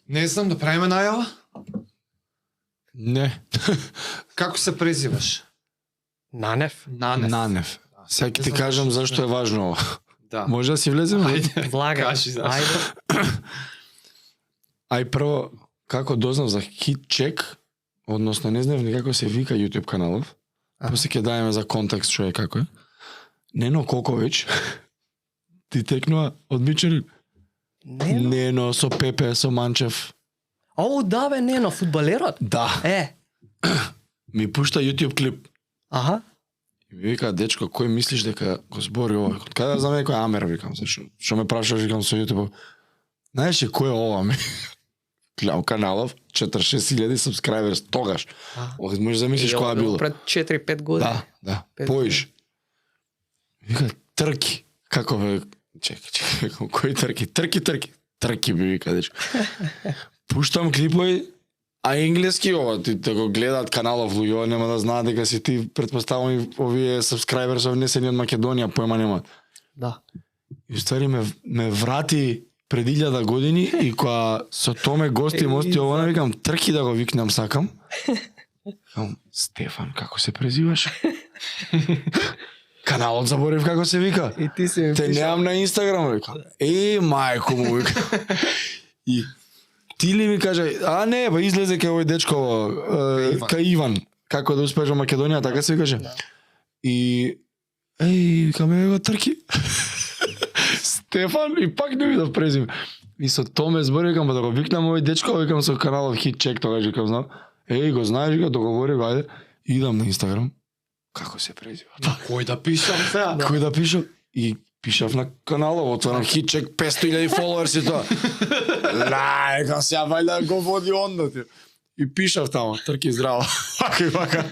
Не знам, да правиме најава? Не. Како се презиваш? Нанев? Нанев. Сега ќе ти знам кажам зашто зашто е важно ова. Да. Може да си влеземе? Ајде. Влага. Кажи зашто. Ајде. Ај прво, како дознав за HitCheck, односно не знам ни како се вика YouTube каналов, после ќе дајме за контекст што е како е. Нено Коковиќ, ти текнува од Мичерин. Нено? Нено, со Пепе, со Манчев. О, да бе, Нено, фудбалерот? Да. Ми пушта YouTube клип. Аха. И ми вика, дечко, кој мислиш дека го збори ова? Каде да знам некој Амер, викам се, што ме прашаш, викам со YouTube. Знаеш ли кој е ова ми? Гледам каналов, 46.000 subscribers тогаш. Можеш да замислиш која било. Пред 4-5 години. Да, Пет поиш. Вика, трки. Како бе, чекай, кој трки? Трки би вика, дечко. Пуштам клипови, а енглески ова, ти да го гледаат каналов луѓе, нема да знаат дека си ти, предпоставам и овие subscribers внесени од Македонија, поема нема. Да. И уствари ме врати пред 1000 години и кога со Томе гости мости ова, викам, трки да го викнам сакам. Викам, Стефан, како се презиваш? Каналот заборев како се вика. И ти си ми Те пишал. неам на Инстаграм, вика. Мајко му, вика. И ти ли ми кажа, а не, ба излезе кај овој дечко, кај Иван, како да успееш во Македонија, така се викаше. И викам, го трки. Стефан, и пак не видов презиме. И со Томе збори, викам, да го викнам овој дечко, викам со каналот HitCheck, тогаш викам, знам. Го знаеш, вика, договори, ајде. Идам на Инстаграм. Како се презива? Кој да пишам сега? Кој да пишам? И пишав на каналот, отворам HitCheck, 500.000 фоловерси тоа. Викам, сега вајда го води онда ти. И пишав тамо, трки здраво. Вака.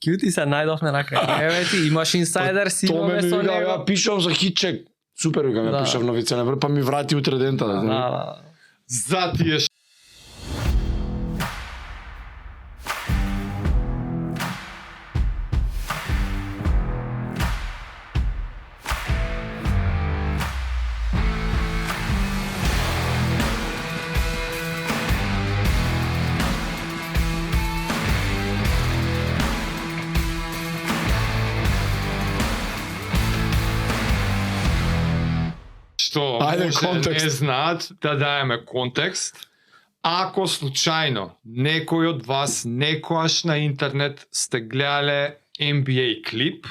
Кјути се најдовме на крај. Еве ти, имаш инсайдер, си Томе ми со вика, него. ја пишам за HitCheck. Супер, викам, ја Да. пишав на вицена, па ми врати утре дента. Да. За тие што Ајде, може контекст. не знаат, да даеме контекст. Ако случајно некој од вас некојаш на интернет сте гледале NBA клип,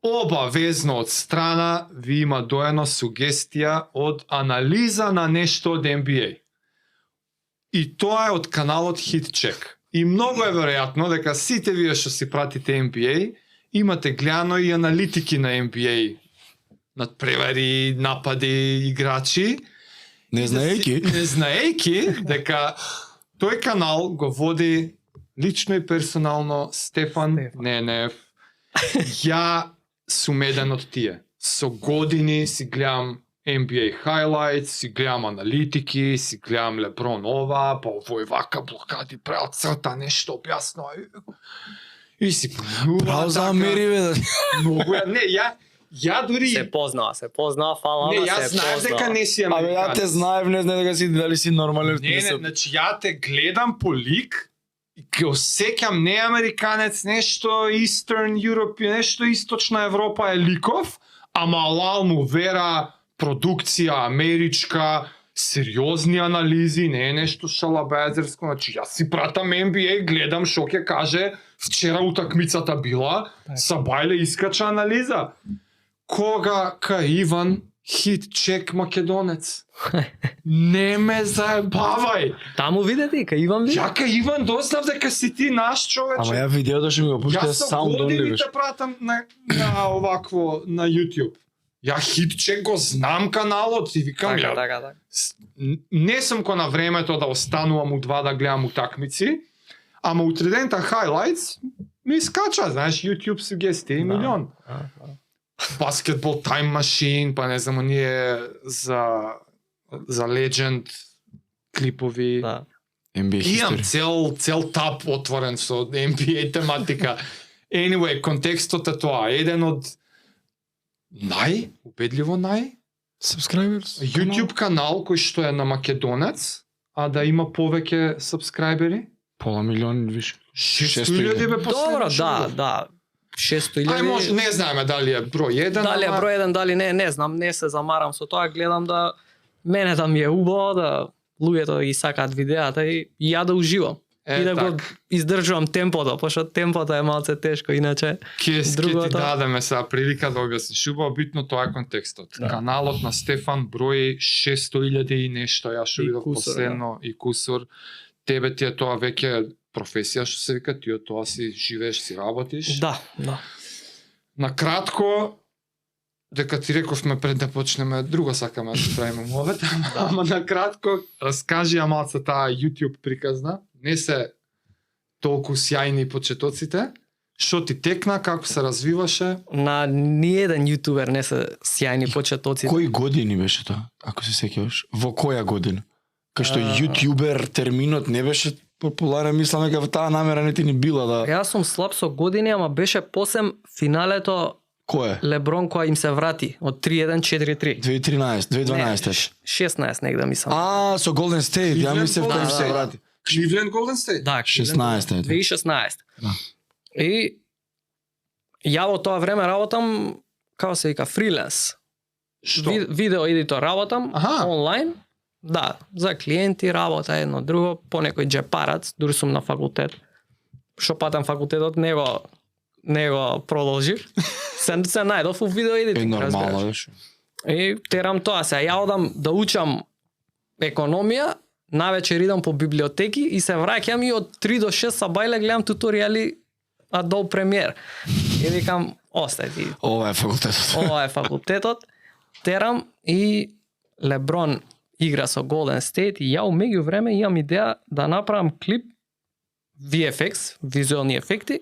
обавезно од страна ви има доена сугестија од анализа на нешто од NBA. И тоа е од каналот HitCheck. И многу е веројатно дека сите вие што си пратите NBA имате гледано и аналитики на NBA, надпревари, напади, играчи, Не знаејќи дека тој канал го води лично и персонално Стефан Ненев. Ја сум еден од тие. Со години си гледам NBA highlights, си гледам аналитики, си гледам Леброн ова, па овој вака блокади, правил црта, нешто објаснува. И си Право за Амери, бе. Многу не, ја дури Се познава, фала, не, ама јас се знаев дека познава. не си Абе, ја американец. те знаев, не знае дека си, дали си нормален. Не, значи ја те гледам по лик и ке осеќам не американец, нешто Eastern Europe, нешто Источна Европа е ликов, ама алал му вера, продукција америчка, сериозни анализи, не е нешто шалабезерско, значи јас си пратам NBA, гледам што ќе каже, вчера утакмицата била, Сабајле искача анализа. Кога кај Иван HitCheck македонец. Не ме заебавај. Таму видете, кај Иван виде. Ја кај Иван дознав дека си ти наш човече. Ама ја видеото што ми го пушта Јас со саунд онли години беше. те пратам на овакво на YouTube. Ја HitCheck го знам каналот и викам ја. Така. Не сум ко на времето да останувам у два да гледам утакмици, ама утредента highlights ми скача, знаеш, YouTube сугестии милион. Basketball Time Machine, па не знам, оние за Legend клипови. Да. NBA Имам history. цел тап отворен со NBA тематика. Anyway, контекстот е тоа. Еден од убедливо Subscribers? YouTube канал кој што е на македонец, а да има повеќе сабскрајбери? Пола милион више. 600.000 бе Добро, последно. да. 600.000. Ај може, не знаеме дали е број 1, Дали е број 1, дали не знам, не се замарам со тоа, гледам да мене да ми е убаво, да луѓето да ги сакаат видеата и ја да уживам. И да го издржувам темпото, пошто темпото е малце тешко, иначе Ке ти другото- дадеме сега прилика да објасниш. Убаво битно тоа е контекстот. Да. Каналот на Стефан брои 600.000 и нешто, јас што И видов кусур, последно и кусур. Тебе ти е тоа веќе професија што се вика, ти од тоа си живееш, си работиш. да. На кратко, дека ти рековме пред да почнеме, друго сакаме да се правиме мовет, ама на кратко, раскажи ја малце таа YouTube приказна. Не се толку сјајни почетоците. Што ти текна, како се развиваше? На ниеден јутубер не се сјајни почетоци. Кои години беше тоа, ако се сеќаваш? Во која година? Кај што јутјубер терминот не беше популарен, мислам дека таа намера не ти ни била да... Јас сум слаб со години, ама беше посем финалето Кој е? Леброн која им се врати од 3-1-4-3. 2013, 2012. 16 негде мислам. Со Golden State, ја Cleveland мислев Golden кој им се State. врати. Кливленд Голден Стейт? Да, 16 е. 2016. Да. И ја во тоа време работам, како се вика, фриленс. Што? Видео едитор работам, Аха. онлайн. Да, за клиенти работа едно друго, по некој джепарац, дури сум на факултет. Што патам факултетот, не го продолжив. се најдов у видео Е едитинг, нормално разбираш. беше. И терам тоа се. Ја одам да учам економија, навечер идам по библиотеки и се враќам и од 3 до 6 сабајле гледам туторијали Adobe Premiere. И викам, остај ти. Ова е факултетот. Ова е факултетот. Терам и Леброн игра со Golden State и ја у меѓувреме имам идеја да направам клип VFX, визуелни ефекти,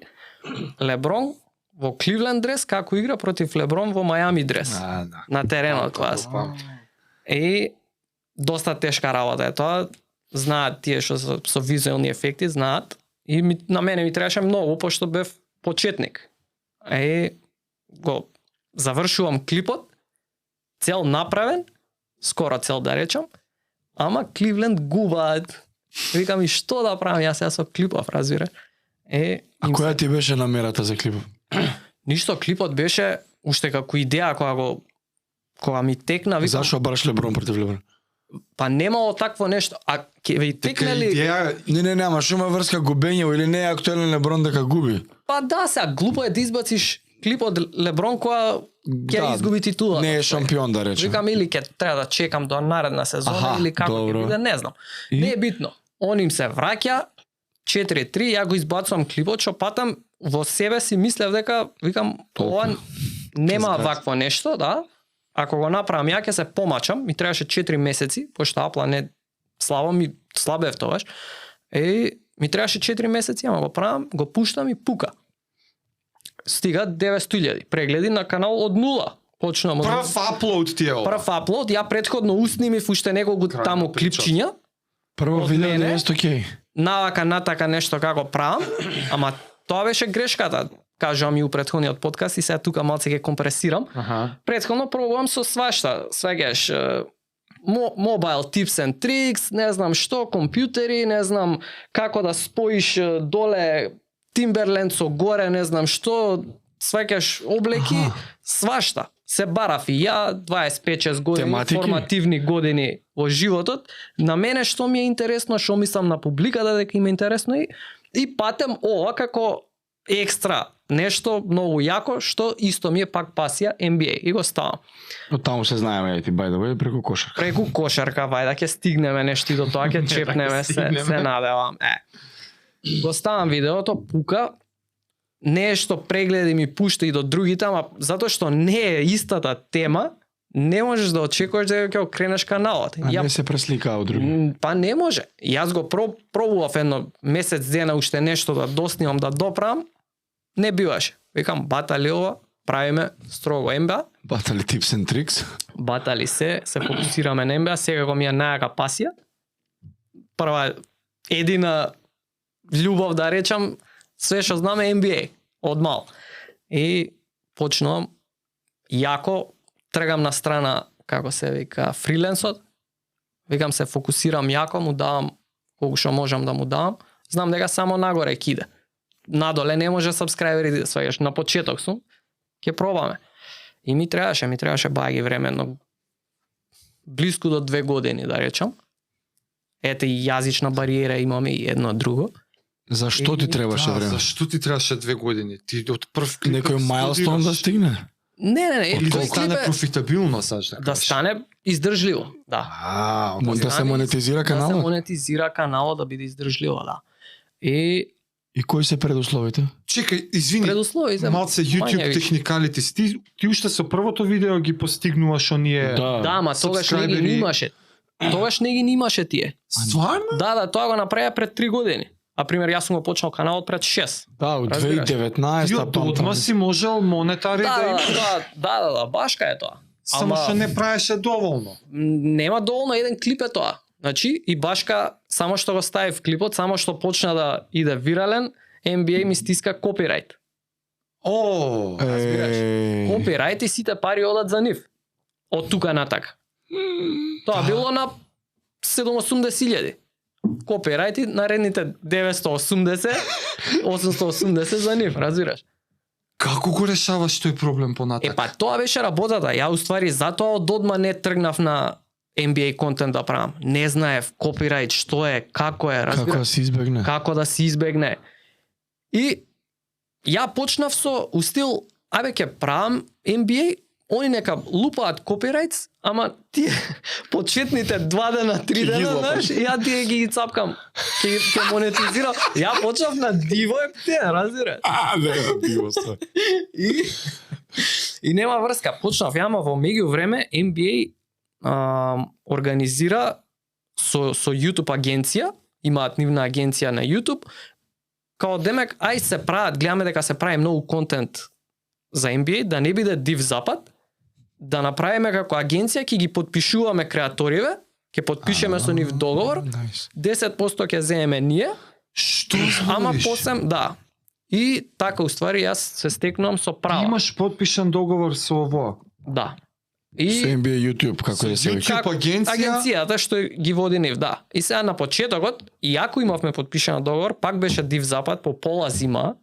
Леброн во Кливленд дрес како игра против Леброн во Мајами дрес. Да. На теренот клас. И доста тешка работа е тоа. Знаат тие што со визуелни ефекти, знаат. И на мене ми требаше многу, пошто бев почетник. Го завршувам клипот, цел направен, скоро цел да речам, ама Кливленд губаат. Викам и што да правам јас со клипов, разбира. А која ти беше намерата за клипот? Ништо, клипот беше уште како идеја кога ми текна, викам, Зашо бараш Леброн против Леброн? па немало такво нешто. А ќе ви текне ли? Не, ама што има врска губење или не е актуелен Леброн дека губи? Па да, сега глупо е да избациш клип од Леброн која ќе изгуби титулата. Не е шампион да речем. Викам или ќе треба да чекам до наредна сезона Аха, или како ќе добро. биде, не знам. И? Не е битно. Он им се враќа 4-3, ја го избацувам клипот, што патам во себе си мислев дека викам ова нема Ќе вакво нешто, да. Ако го направам ја ќе се помачам, ми требаше 4 месеци, пошто Апла не слабев тогаш. Ми требаше 4 месеци, ама го правам, го пуштам и пука. Стига 900.000 прегледи на канал од нула. Почнам од Прв аплоуд ти е ова. прв аплод, ја претходно уснимив уште неколку Крајна таму прича. клипчиња, Прво од видео мене? не е окей. навака натака нешто како правам, ама тоа беше грешката. Кажувам и у претходниот подкаст и сега тука малце ќе компресирам. Аха. Претходно пробувам со свашта, свеѓаш mobile tips and tricks, не знам што, компјутери, не знам како да споиш доле Timberland со горе, не знам што, свеќаш облеки, свашта. Се барав и ја 25-6 години, Тематики? формативни години во животот. На мене што ми е интересно, што мислам на публиката дека им е интересно и патем ова како екстра нешто многу јако што исто ми е пак пасија NBA и го ставам. Но таму се знаеме ти by the way преку кошарка. Преку кошарка, вајда ќе стигнеме нешто и до тоа ќе чепнеме се надевам. Го ставам видеото, пука, нешто прегледи ми пушта и до другите, ама затоа што не е истата тема, не можеш да очекуваш дека ќе окренеш каналот. А не се пресликаа од други. Па не може. Јас го пробував едно месец дена уште нешто да доснимам, да доправам, не биваше. Викам, батали ова, правиме строго NBA, Батали tips and tricks. батали се фокусираме на NBA, секако ми е најака пасија. Прва, едина љубов да речам, све што знаме е NBA, од мал. И почнувам јако, тргам на страна, како се вика, фриленсот, Викам се фокусирам јако, му давам колку што можам да му давам. Знам дека само нагоре ќе иде. Надоле не може сабскрајбери да сваѓаш. На почеток сум, ќе пробаме. И ми требаше баги време, но блиску до 2 години, да речам. Ете и јазична бариера имаме и едно друго. Зашто ти требаше време? Зашто ти требаше 2 години? Ти од прв клип Некој мајлстон да стигне? Не, Или да тој стане клип е профитабилно, саш да да кажеш. стане издржливо, да. Да се монетизира Да се каналот? монетизира каналот да биде издржливо, да. И И кои се предусловите? Чекај, извини, предуслови за малце YouTube мање- техникалити. Ти уште со првото видео ги постигнуваш оние... Да, ма тогаш не ги Subscriberi. имаше. Тогаш не ги имаше тие. Стварно? Да, тоа го направија пред 3 години. А пример, јас сум го почнал каналот пред 6. Да, од Разбираш? 2019 Ти од одма си можел монетари да имаш. Да, башка е тоа. Само што не правеше доволно. Нема доволно еден клип е тоа. Значи, и башка, само што го стави в клипот, само што почна да иде вирален, NBA ми стиска копирајт. О, разбираш. Копирајт и сите пари одат за нив. Од тука натака. Тоа било на 780.000. Копирајти наредните 980, 880 за нив, разбираш? како го решаваш тој проблем понатака? Па тоа беше работата. Ја уствари затоа од одма не тргнав на NBA контент да правам. Не знаев копирајт што е, како е, разбираш? Како да се избегне? Како да се избегне. И ја почнав со у стил, абе ќе правам NBA, они нека лупаат копирајтс, ама тие почетните 2 дена, 3 дена, знаеш, ја тие ги цапкам, ќе монетизирам. Ја почнав на диво ептен, разбираш? Не, диво ста. И нема врска. Почнав јама во меѓу време NBA организира со YouTube агенција, имаат нивна агенција на YouTube, као демек, ај се прават, гледаме дека се прави многу контент за NBA, да не биде див запад, да направиме како агенција, ќе ги подпишуваме креаториве, ќе подпишеме со нив договор, 10% ќе земеме ние, Што ама збориш? после, да. И така, уствари, јас се стекнувам со право. Имаш подпишан договор со ово. Да. Со И NBA YouTube, како да се YouTube вика. агенција. агенцијата што ги води нив, да. И сега на почетокот, иако имавме подпишан договор, пак беше див запад по пола зима,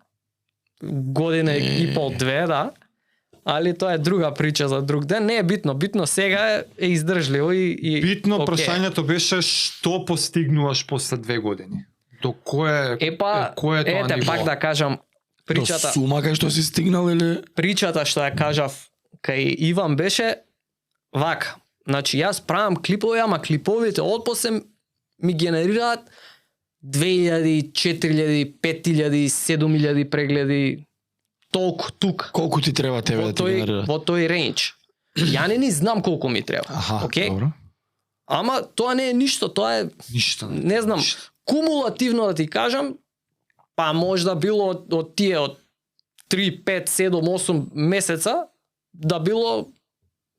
година и пол, 2, да. Али тоа е друга прича за друг ден. Не е битно, битно сега е издржливо и Битно окей. прашањето беше што постигнуваш после 2 години. До кое кое е тоа ете, ниво? пак да кажам, До причата, сума кај што си стигнал или причата што ја кажав кај Иван беше вака. Значи јас правам клипови, ама клиповите отпосле ми генерираат 2000, 4000, 5000, 7000 прегледи, толку тук. колку ти треба тебе да ти генерира? Во тој рейндж. Ја не ни знам колку ми треба. Аха, окей? добро. Ама тоа не е ништо, тоа е, Ништо. не знам, кумулативно да ти кажам, па можда било од тие од 3, 5, 7, 8 месеца да било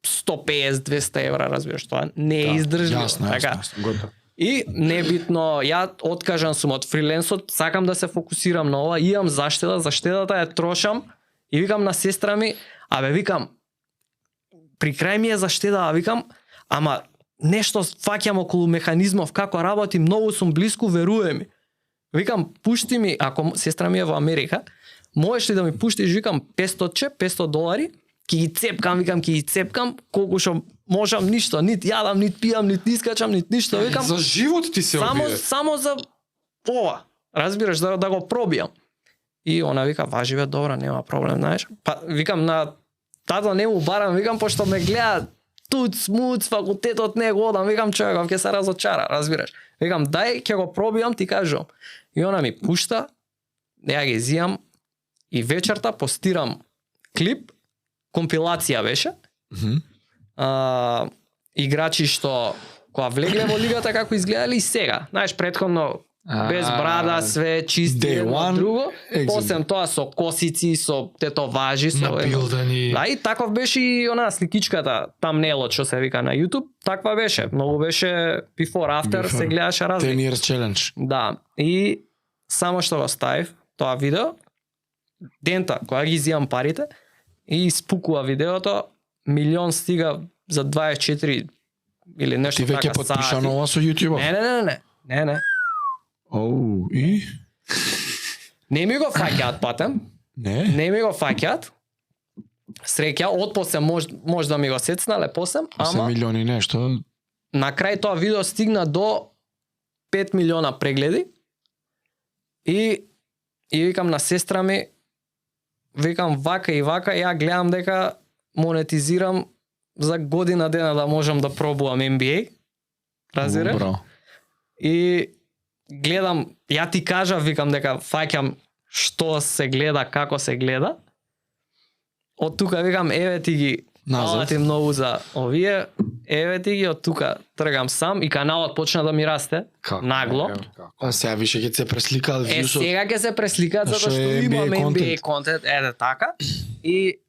150-200 евра, разбираш, тоа не е издржливо. Јасно, така. јасно, готово. И небитно, ја откажан сум од фриленсот, сакам да се фокусирам на ова, имам заштеда, заштедата ја трошам и викам на сестра ми, абе викам, при крај ми е заштеда, викам, ама нешто фаќам околу механизмов како работи, многу сум блиску, веруе ми. Викам, пушти ми, ако сестра ми е во Америка, можеш ли да ми пуштиш, викам, $500, ќе ги цепкам, викам, ќе ги цепкам, колку што можам, ништо, нит јадам, нит пијам, нит искачам, нит ништо, викам, За живот ти се обиде. само за ова, разбираш, да го пробијам. И она вика, важи бе, добро, нема проблем, знаеш. Па викам на тато не му барам, викам, пошто ме гледа туц, факултетот не го одам, викам, човеков ќе се разочара, разбираш. Викам, дај, ќе го пробијам, ти кажувам. И она ми пушта, ја ги зијам и вечерта постирам клип, компилација беше. Играчи што кога влегле во лигата како изгледали и сега. Знаеш, претходно без брада, све чисти, Day едно one, друго. exit. После тоа со косици, со тетоважи, со Набилдани. Да, и таков беше и она сликичката, тамнелот што се вика на YouTube, таква беше. Многу беше before after, Before. се гледаше 10 разлика. years challenge. Да, и само што го ставив тоа видео, дента кога ги изјам парите и испукува видеото, 1 милион стига за 24 или Ти нешто веќе така потпиша сати. нова со YouTube? Не. Оу, и? Не ми го фаќаат патем. Не? Не ми го фаќаат. Среќа, отпосле може да ми го сецнале посем, 8 ама милиони нешто. на крај тоа видео стигна до 5 милиона прегледи и викам на сестра ми, викам вака и вака, ја гледам дека монетизирам за година дена да можам да пробувам NBA. Разбираш? Браво. И гледам, ја ти кажав, викам дека фаќам што се гледа, како се гледа. Од тука викам, еве ти ги, Назад. фала ти многу за овие, еве ти ги, од тука тргам сам и каналот почна да ми расте, нагло. А сега више ќе се пресликаат Е, вјусот. сега ќе се пресликаат затоа Што што е имаме NBA NBA контент, еде така. И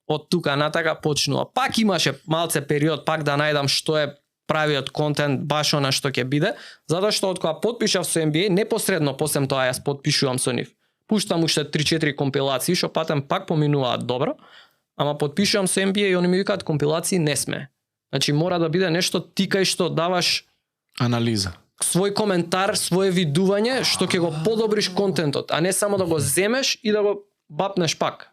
од тука натака почнува. Пак имаше малце период пак да најдам што е правиот контент баш она што ќе биде, затоа што од кога потпишав со NBA, непосредно посем тоа јас потпишувам со нив. Пуштам уште 3-4 компилации, што патем пак поминуваат добро, ама потпишувам со NBA и они ми викаат компилации не сме. Значи мора да биде нешто ти кај што даваш Анализа. свој коментар, свое видување, што ќе го подобриш контентот, а не само да го земеш и да го бапнеш пак.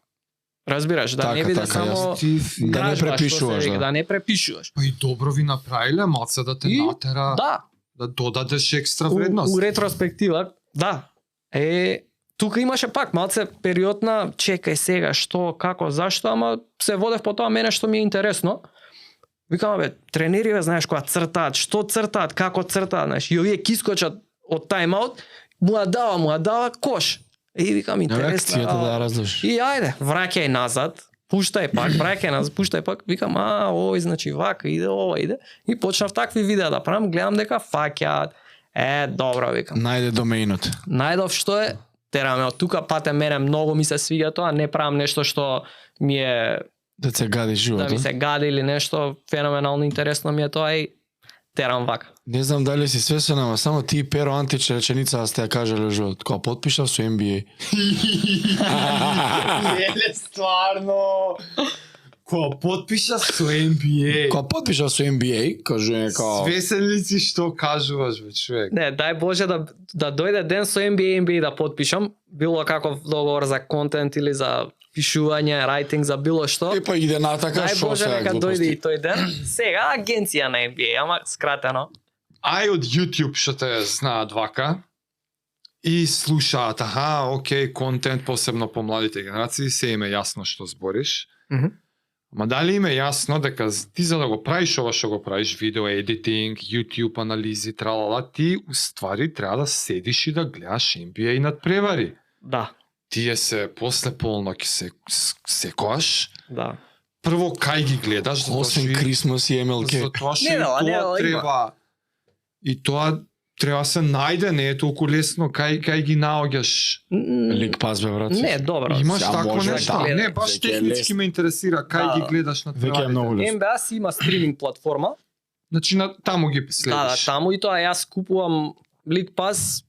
Разбираш, да Така, не биде така, само јас- да не кражба, што се препишуваш, вика, да. да не препишуваш. Па и добро ви направиле, малце да те И, натера, Да, да додадеш екстра вредност. у ретроспектива, да. Тука имаше пак малце период на чекај сега што, како, зашто, ама се водев по тоа мене што ми е интересно. Викам, бе, тренери, бе, знаеш, кога цртаат, што цртаат, како цртаат, знаеш, и овие кискочат од тајмаут, му ја дава кош. И викам, интересно. Реакцијата да ја разложиш. И ајде, враќај назад, пуштај пак, враќај назад, пуштај пак, викам, овој значи вака иде, ова иде. И почнав такви видеа да правам, гледам дека фаќаат. Добро, викам. Најде домеинот. Најдов што е, тераме од тука, пате мене многу ми се свиѓа тоа, не правам нешто што ми е Да се гади да ми животот. се гади или нешто, феноменално интересно ми е тоа и терам вака. Не знам дали си свесен, ама само ти и Перо Антич реченица сте ја кажале живот. Кога потпишав со NBA. Леле, стварно. Кога потпиша со NBA. Кога потпишав со NBA, кажу како Свесен ли си што кажуваш, бе, човек? Не, дај Боже да дојде ден со NBA да потпишам, било каков договор за контент или за пишување, райтинг, за било што. па иде натака Дај шо Боже сега нека глупости. дојде и тој ден. Сега агенција на NBA, ама скратено. Ај од YouTube што те знаат вака и слушаат, окей, контент, посебно по младите генерации, се им е јасно што збориш. Мгм. Ма дали им е јасно дека ти за да го правиш ова што го правиш, видео едитинг, YouTube анализи, тралала, ти уствари треба да седиш и да гледаш NBA надпревари. Да, Тие се после полноќ секоаш. да. Прво кај ги гледаш, затоа Освен што и- Крисмас и MLK. затоа што Не, и да, не, тоа има. треба. И тоа треба се најде, не е толку лесно кај ги наоѓаш. Лик пас бе брат. Не, добро. Имаш Сега такво може нешто? да. Не, баш Веќе е технички лесно. ме интересира кај Да, ги да. гледаш на Веќе е многу лесно. NBA си има стриминг платформа. Значи таму ги следиш. Да, таму и тоа јас купувам League Pass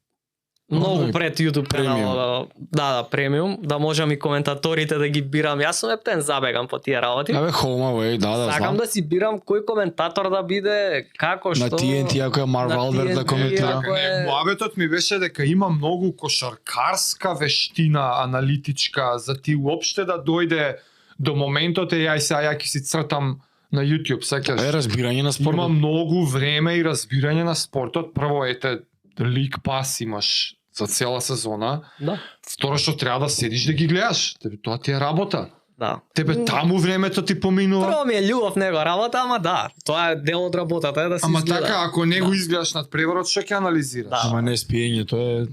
многу Оној пред YouTube премиум. каналот. Да, премиум, да можам и коментаторите да ги бирам. Јас сум ептен забегам по тие работи. Абе HomeAway, да, Сакам знам. да си бирам кој коментатор да биде, како На што. TNT ако е Марв на Алберт да TNT, коментира. ако е- Не, муабетот ми беше дека има многу кошаркарска вештина аналитичка за ти уопште да дојде до моментот ја ќе си цртам на YouTube, сеќаш. Разбирање на Има спортот. многу време и разбирање на спортот. Прво ете League Pass имаш за цела сезона. Да, Второ што треба да седиш да ги гледаш. Тебе тоа ти е работа. да. Тебе таму времето ти поминува. Прво ми е љубов него работа, ама да, тоа е дел од работата, е да се Ама изгледа. така, ако не го изгледаш над преварот, што ќе анализираш? Да. Ама не спиење, тоа е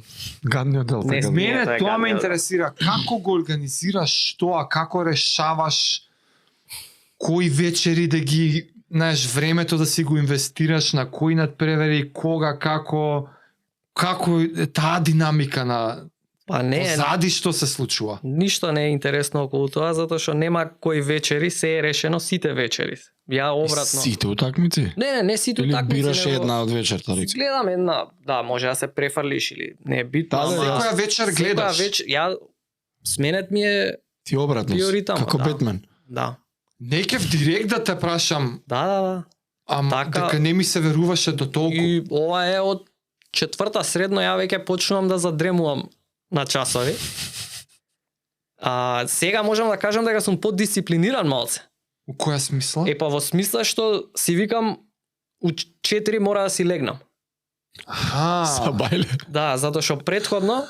гадниот дел. Не така да. Тоа Мене е тоа ме гадно. интересира. Како го организираш тоа? Како решаваш кои вечери да ги, знаеш, времето да си го инвестираш на кои надпревари, кога, како е таа динамика на Па не, позади што се случува? ништо не е интересно околу тоа, затоа што нема кои вечери, се е решено сите вечери. Ја обратно. Сите утакмици? Не сите Или такмици. бираш него- една од вечерта, речи. Гледам една, да, може да се префрлиш или не е битно. Да, да, ама Секоја вечер секоја гледаш. вечер, ја сменет ми е, Ти обратно си, Биоритам, како да. Бетмен. да. Не кев директ да те прашам, Да. Ама Така- дека не ми се веруваше до толку. И ова е од четврта средно, ја веќе почнувам да задремувам на часови. Сега можам да кажам дека сум поддисциплиниран малце. У која смисла? Па во смисла што си викам у 4 мора да си легнам. Са бајле. Да, затоа што предходно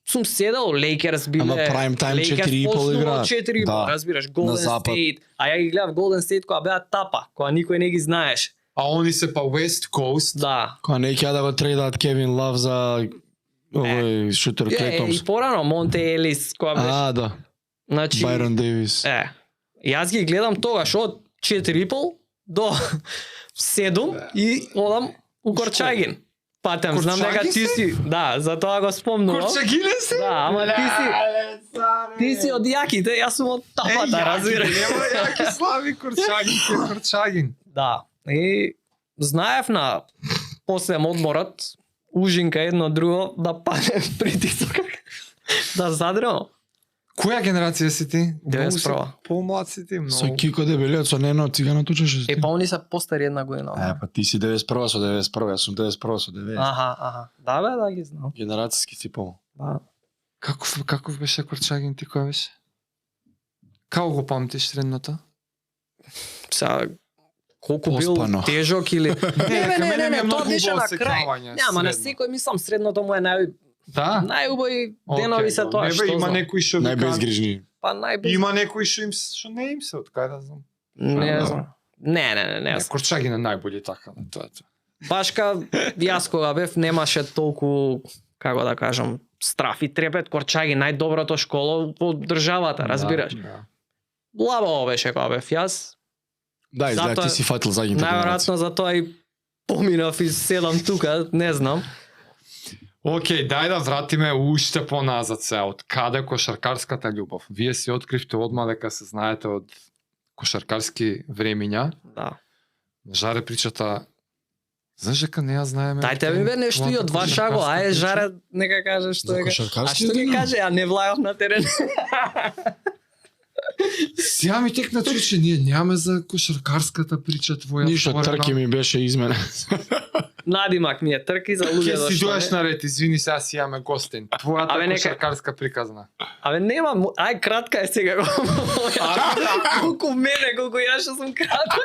сум седел, Лейкерс биле. Ама prime time Лейкерс 4,5 почнува играат. 4,5, Да. разбираш, На Golden запад. State. А ја ги гледав Golden State која беа тапа, која никој не ги знаеше. А они се па West Coast. Да. Кога не ќе да го трейдат Кевин Лав за овој шутер Клей И Томпсон. порано Монте Елис која беше. Да. Значи Байрон Дейвис. Јас ги гледам тогаш од 4,5 до 7 и одам у Корчагин. Патем, знам дека Корчагин ти си, да, затоа го спомнувам. Корчагиле се? Да, ама ти си од јаките, јас сум од тапата, разбираш. Нема јаки слави Корчагин, Корчагин. Да. И знаев на после одморот ужинка едно друго да падне притисок. Да задремам. Која генерација си ти? 91-а. Помлад си ти, Со многу. Кико дебелиот, со Нено Цигано Тучеше. Па они се постари една година. Па ти си 91 со 91, јас сум 91 со 90. Аха. Да бе, да ги знам. Генерацијски си по. Да. Каков беше Корчагин, ти кој беше? Како го памтиш средното? Сега колку бил Поспано. тежок или Не, тоа беше на крај. Нема на средно. секој мислам средното му е Да? најубави денови се тоа Не бе, што има знам. некои што викаат. Најбезгрижни. Па најбез. Има некои што не им се, од кај да знам. Не знам. Не. Не, Корчагин е најболи така, тоа е тоа. Башка јас кога бев немаше толку, како да кажам, страф и трепет. Корчаги најдоброто школа во државата, разбираш. Да. Лабаво беше кога бев јас. Да, изгледа Затоа- ти си фатил задните Најверојатно затоа и поминав и седам тука, не знам. Океј, дај да вратиме уште поназад се, од каде кошаркарската љубов. Вие си откривте одма дека се знаете од кошаркарски времиња. Да. Жаре причата, знаеш дека не ја знаеме. Дајте ми бе нешто и од Вашаго, ајде Жаре, нека каже што За е. А кошаркарски што ги ден? каже, ја не влагав на терен. Сега ми текна чуче, ние немаме за кошаркарската прича твоја. Ништо, отворена. трки ми беше измене. Надимак ми е трки за луѓе Ќе си дошла. доеш на ред, извини, сега си имаме гостин. Твојата Абе, нека- кошаркарска приказна. Абе нема, ај кратка е сега. Колку мене, колку јас што сум кратка.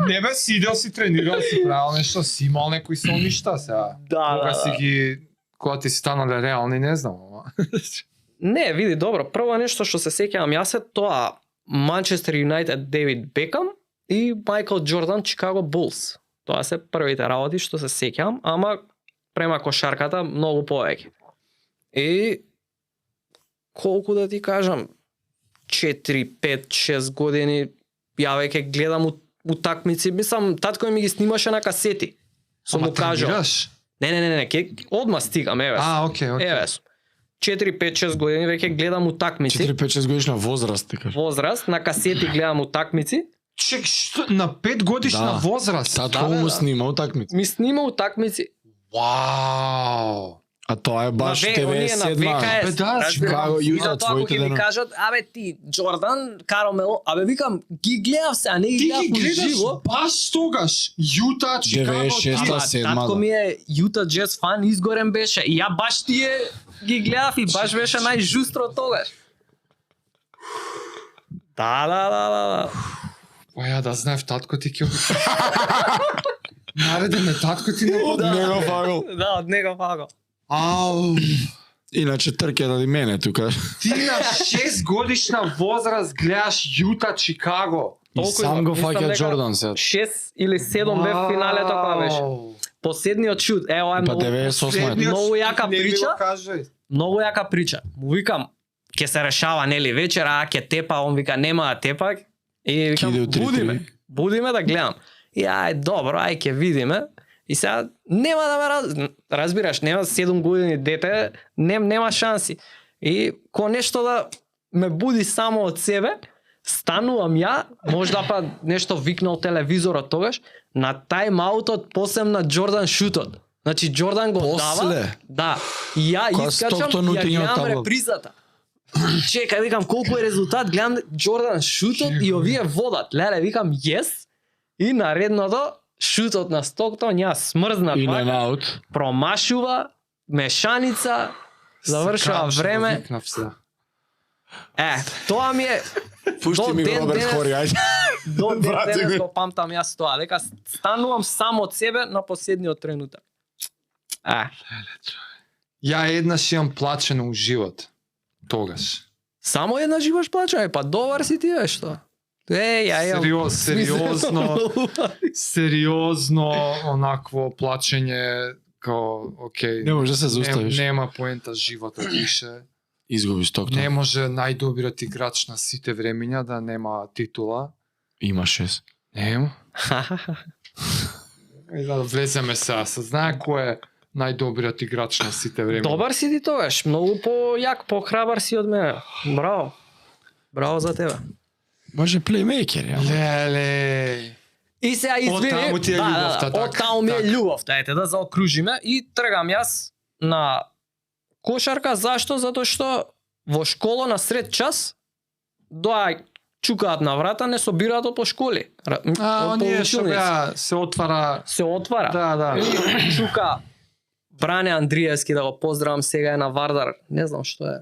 Не бе, сидел си, тренирал си, правил нешто, си имал некои соништа сега. Кога си ги, кога ти си станале реални, не знам, ама. Не, види, добро, прво нешто што се сеќавам јас е тоа Манчестер Юнајтед Дейвид Бекам и Майкл Џордан Чикаго Булс. Тоа се првите работи што се сеќавам, ама према кошарката многу повеќе. И колку да ти кажам 4, 5, 6 години ја веќе гледам утакмици, мислам татко ми ги снимаше на касети. Со му кажал. тренираш? Не, ке одма стигам, еве. Окей. Еве. 4, 5, 6 години веќе гледам утакмици. 4-5-6 годишна возраст, ти кажеш. Возраст, на касети гледам утакмици. Чек, што, на 5 годишна Да. возраст? Татко Да, му да. снима утакмици. Ми снима утакмици. Вау! А тоа е баш оние на 97. ВКС. Бе, да, разбираш? Чикаго, И Јута, затоа ако твоите ќе ми денови. кажат, абе ти, Џордан, Каромело, абе викам, ги гледав се, а не ги Ти гледав ги гледаш живо. баш тогаш. Јута, Чикаго, 96-та, тие. Ама, седма, татко да. ми е Јута Джез фан, изгорен беше. И ја баш тие ги гледав и баш беше најжустро тогаш. Да. Па ја да знаев татко ти ќе... Нареде ме татко ти не Не го фагал. Да, од него фаго. Ау! Иначе трке да мене тука. Ти на 6 годишна возраст гледаш Јута, Чикаго. И Толку сам има. го Мислам фаќа дека Џордан се. 6 или 7 бе финалето кога беше. Последниот шут, ова е Па многу 98 Многу јака прича. Кажај. Многу јака прича. Му викам, ќе се решава нели вечер, а ќе тепа, он вика нема да тепа. И викам, Киде у 3-3. будиме да гледам. И ај добро, ај ќе видиме. И сега нема да ме разбираш, нема 7 години дете, нема шанси. И ко нешто да ме буди само од себе, станувам ја, можда па нешто викнал телевизорот тогаш, на тајм-аутот посем на Џордан шутот. Значи Џордан го дава. После? Да. И ја Кога искачам, Стоктон ја утиња од гледам табло. репризата. Чекај, викам колку е резултат, гледам Џордан шутот и овие водат. Леле, викам yes. И наредното, шутот на Стоктон, ја смрзна In пак, and out. промашува, мешаница, завршува време. Викнав се. Тоа ми е Пушти До ми го ден Роберт денес- Хори, ајде. до ден Брате, денес го. го памтам јас тоа, дека станувам сам од себе на последниот тренутак. Ја еднаш имам плачено у живот. Тогаш. Само една живаш плачање, па добар си ти е што. Ја имам. Сериозно, сериозно онакво плачење као окей. Не може да се зауставиш. Нема поента животот више. Изгубиш Стоктон. Не може најдобриот играч на сите времиња да нема титула. Има 6. Нема. И да влеземе сега. Се знае кој е најдобриот играч на сите времиња. Добар си ти тогаш, многу појак, похрабар си од мене. Браво. Браво за тебе. Може плеймейкер, ја. Леле. И сега извини, таму ти е љубовта, од така, таму ми е така. љубовта, ете да заокружиме и тргам јас на кошарка, зашто? Затоа што во школа на сред час доаѓа чукаат на врата, не собираат по школи. Од оние што поучилници. беа се отвара. Се отвара. Да. И чука Бране Андриевски, да го поздравам, сега е на Вардар, не знам што е.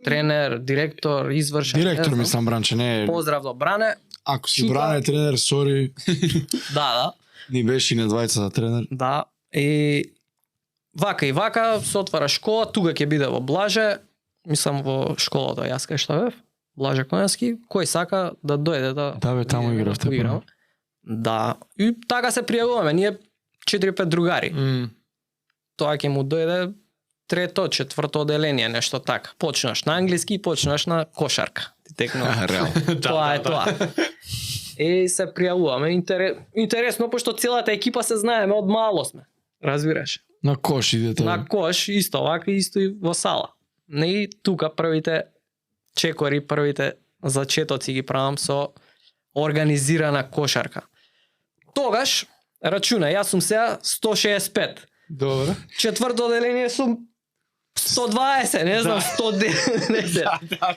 Тренер, директор, извршен. Директор не знам. мислам Бранче, не е. Поздрав до Бране. Ако си Чука- Бране тренер, сори, Да. ни беше и не двајца за тренер. Да. И вака се отвара школа, тука ќе биде во Блаже, мислам во школата јас кај што бев, Блаже Којански, кој сака да дојде да Да, бе, таму видиме, игравте поиграме. Да. И така се пријавуваме, ние 4-5 другари. Тоа ќе му дојде трето, четврто оделение, нешто така. Почнаш на англиски и почнаш на кошарка. Ти текнува. Реално. Тоа е тоа. И се пријавуваме. Интересно, пошто целата екипа се знаеме од мало сме. Разбираш? На кош идете. На кош, исто вака, исто и во сала. И тука првите чекори, првите зачетоци ги правам со организирана кошарка. Тогаш, рачуна, јас сум сега 165. Добро. Четврто оделение сум 120, не знам, 110.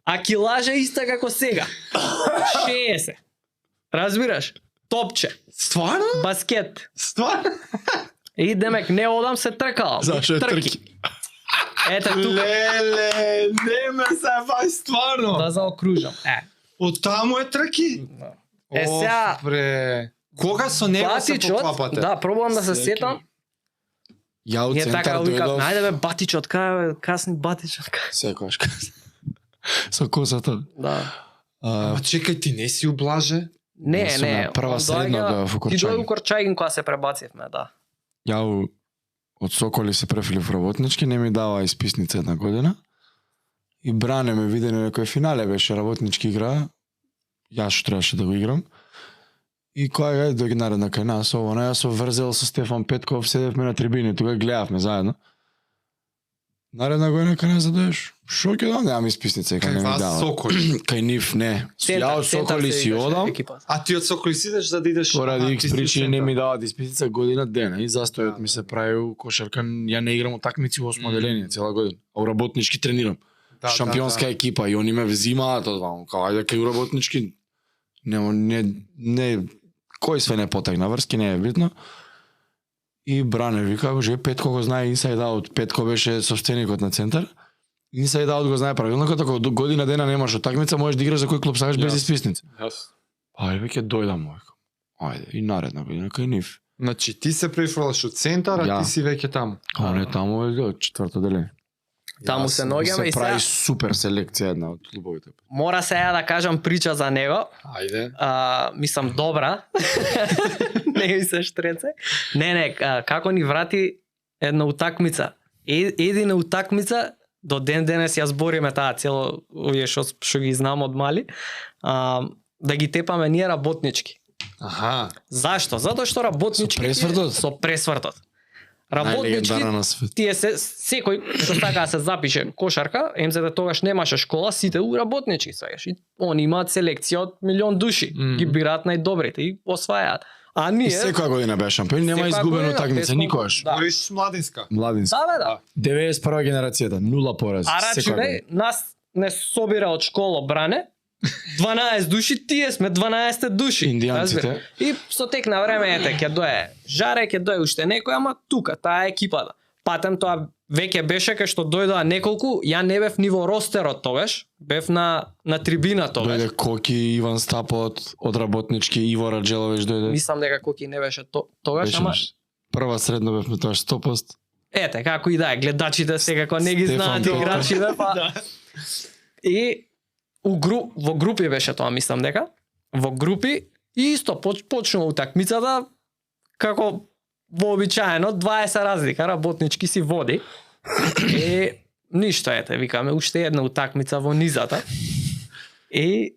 А килажа иста како сега. 60. Разбираш? Топче, Стварно? баскет. Стварно? И демек не одам се тркалам. Зашо е трки? Ете тука Леле, не ме се стварно. да заокружам. Од таму е трки? Е, сега- Бре. Кога со него се Батичот, поклапате? да, пробувам да се Секи. сетам. Ја од Ние така центар викав, дојдов. ајде бе батичот, кај бе, касни батичот. Секојаш. Со косата. Да. А, Ама чекај, ти не си облаже? Не, сум не. на прва он средна доаѓа- бев во Ти дојде у Корчагин. Корчагин кога се пребацивме, да. Ја од Соколи се префили в работнички, не ми дава исписница една година. И Бране ме виде на некој финале, беше работнички игра. Јас што требаше да го играм. И која е дојде наредна кај нас, ово, јас со врзел со Стефан Петков, седевме на трибини, тога гледавме заедно. Наредна година кај нас задоеш, шо ќе дам, немам исписница, кај Кај не ми вас дава. Соколи. Кај нив не. Ја од Центар Соколи се си играше одам, екипата. А ти од Соколи си идеш да идеш? поради Аха, X ти си причини не центар. ми даваат исписница година дена и застојот ми се прави у кошарка, ја не играм утакмици во 8 оделение цела година. А у работнички тренирам. Да, Шампионска екипа и они ме взимаат од ваму, као ајде кај у работнички. Не кој све не потегна врски, не е битно. И Бране вика, боже, Петко го знае инсайд аут. Петко беше собственикот на центар. Инсайд аут го знае правилникот, ако до година дена немаш утакмица, можеш да играш за кој клуб сакаш без Јас. исписница. Јас. Ајде веќе дојдам мој. Ајде, и наредна година кај нив. Значи ти се префрлаш од центар, а Ја. ти си веќе таму. А не таму е од четврто деление. Таму се наоѓаме Се и прави сега супер селекција една од клубовите. мора сега да кажам прича за него. Ајде. Мислам добра. Не ми се штреце. Не, како ни врати една утакмица. Едина утакмица до ден денес ја збориме таа цело овие што ги знам од мали. Да ги тепаме ние работнички. Аха. Зашто? Затоа што работнички Со пресвртот? Со пресвртот. Работнички Најлегендарна на свет. тие се секој што сака да се запише кошарка, МЗД тогаш немаше школа, сите у работнички сваѓаш. И они имаат селекција од милион души, ги бираат најдобрите и освајаат. А ние И секоја година беа шампион, нема секоја изгубена година, утакмица без никогаш. Да. Говориш младинска. Младински. Да, бе, да. 91 генерацијата, нула порази. А секоја рачунај, година. нас не собира од школа Бране, 12 души, тие сме 12 души. Индијанците. разбира. И со тек на време ете ќе дое Жаре, ќе дое уште некој, ама тука таа е екипата. Патем тоа веќе беше кај што дојдоа неколку, ја не бев ниво ростерот тогаш, бев на трибина тогаш. Дојде Коки, Иван Стапот, од работнички, Иво Раджелович дојде. Мислам дека Коки не беше тогаш, Беше ама нешто. Прва средно бевме тоа 100%. ете, како и да е, гледачите секако не ги Стефан знаат Петов. играчите, па. И во групи беше тоа, мислам дека. Во групи и исто почнува утакмицата како вообичаено 20 разлика, работнички си води. И ништо ете, викаме уште една утакмица во низата. И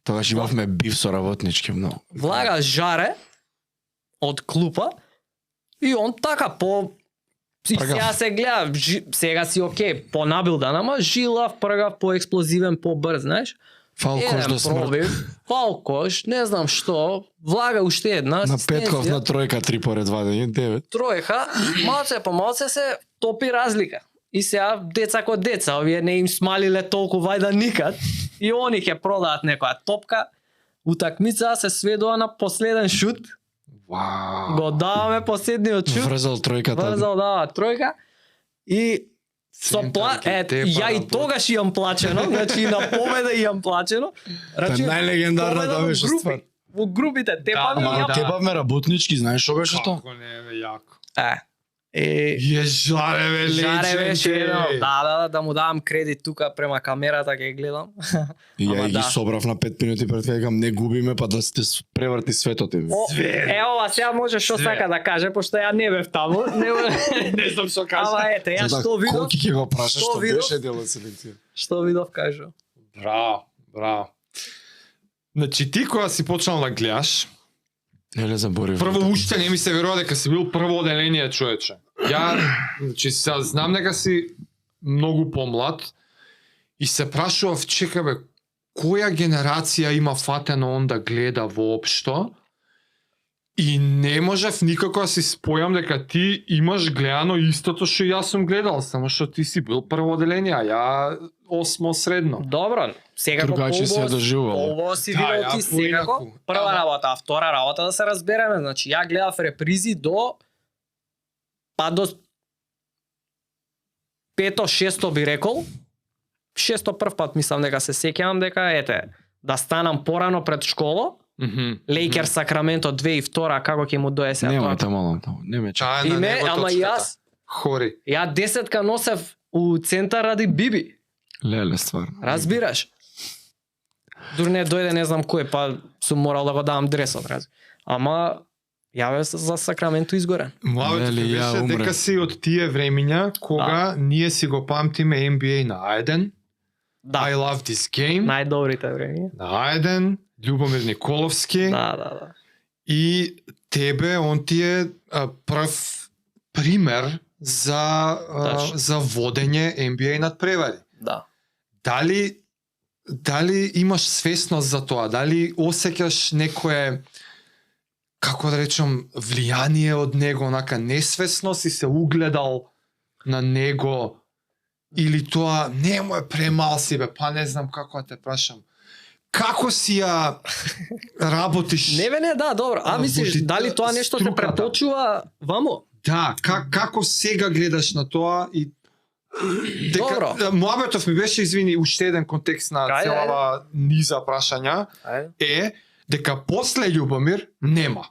Тогаш имавме бив со работнички многу. влага Жаре од клупа и он така и Пргав. сега се гледа, сега си окей, понабилдан, ама жилав, пргав, поексплозивен, побрз, знаеш? Фалкош до смрт. пробив, фалкош, не знам што, влага уште една На Петков асистенција, на тројка 3 поред вадење, 9. тројка, малце по малце се топи разлика. И сега деца ко деца, овие не им смалиле толку вајда никад. И они ќе продаат некоја топка. Утакмица се сведува на последен шут. Вау. Го даваме последниот шут. Врзал тројката. Врзал дава тројка. И со Центарки, ја и тепа, тогаш имам плачено, значи и на победа имам плачено. Тоа е најлегендарната победа во беше групи. ствар. Во групите тепаме Да, и Ама ја. тепавме работнички, знаеш што беше тоа? Како не бе, јако. Е, Жаре бе, Жаре беше легенде. едно, да му давам кредит тука према камерата ќе гледам. И ја Ама ги да. собрав на 5 минути пред викам не губиме па да се преврти светот им. О, ова сега може што Све. сака да каже, пошто ја не бев таму. Не знам што кажа. Ама ете, ја што видов, Колки ќе го прашаш што што видов? беше дел од селекција? што видов кажу. Браво, браво. Значи ти кога си почнал да гледаш, Не заборив. прво уште не ми се верува дека си бил прво оделение човече. Ја, значи сега знам дека си многу помлад и се прашував, чека бе, која генерација има фатено он да гледа воопшто? И не можев никако да си спојам дека ти имаш гледано истото што јас сум гледал, само што ти си бил прво оделение, а ја 8 средно. Добро, секако Другачи се доживувало. Ово си Да, видел ја ти секако. поинаку. Прва Ама- работа, а втора работа да се разбереме, значи ја гледав репризи до до пето, шесто би рекол. Шесто прв пат мислам дека се сеќавам дека ете, да станам порано пред школа, Лейкер Сакраменто 2002 како ќе му дое сега Нема тоа. таму, не ме чака. Таа е на Име, него ама и точката. јас, Хори. ја 10 носев у центар ради Биби. Леле стварно. Разбираш? Дури не дојде не знам кој, па сум морал да го давам дресот, Ама ја за Сакраменто изгорен. Младото Нели, ти ја беше умре. дека си од тие времиња кога ние си го памтиме NBA на Ајден, Да, I love this game, најдобрите време. на Ајден, Љубомир Николовски Да. и тебе он ти е прв пример за Тачно. за водење NBA надпревари. Да. Дали имаш свесност за тоа? Дали осеќаш некое, како да речам, влијание од него, онака несвесно си се угледал на него, или тоа нему е премал си бе, па не знам како да те прашам. Како си ја работиш? Не, да, добро. А мислиш, Води- дали тоа нешто се струката. преточува вамо? Да, како сега гледаш на тоа и Добро. Моабетов ми беше, извини, уште еден контекст на Ајде, целава низа прашања е дека после Љубомир нема.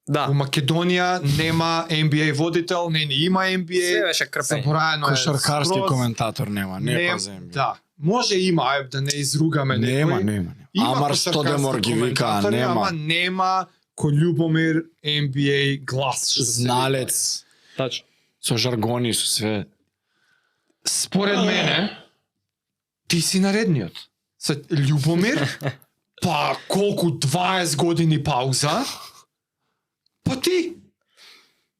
Да. Во Македонија нема NBA водител, не има Се NBA. беше крпење. Забораено е. Кошаркарски скроз. коментатор нема, не па земја. Да. Може има, ај да не изругаме Нема, некој. нема. Има Амар кошаркарски Стодемор ги вика, коментатори, нема. Ама нема кој Љубомир NBA глас. што се Зналец. Тачно. Со жаргони, со све. Според мене, ти си наредниот. Со Љубомир, па колку 20 години пауза, па ти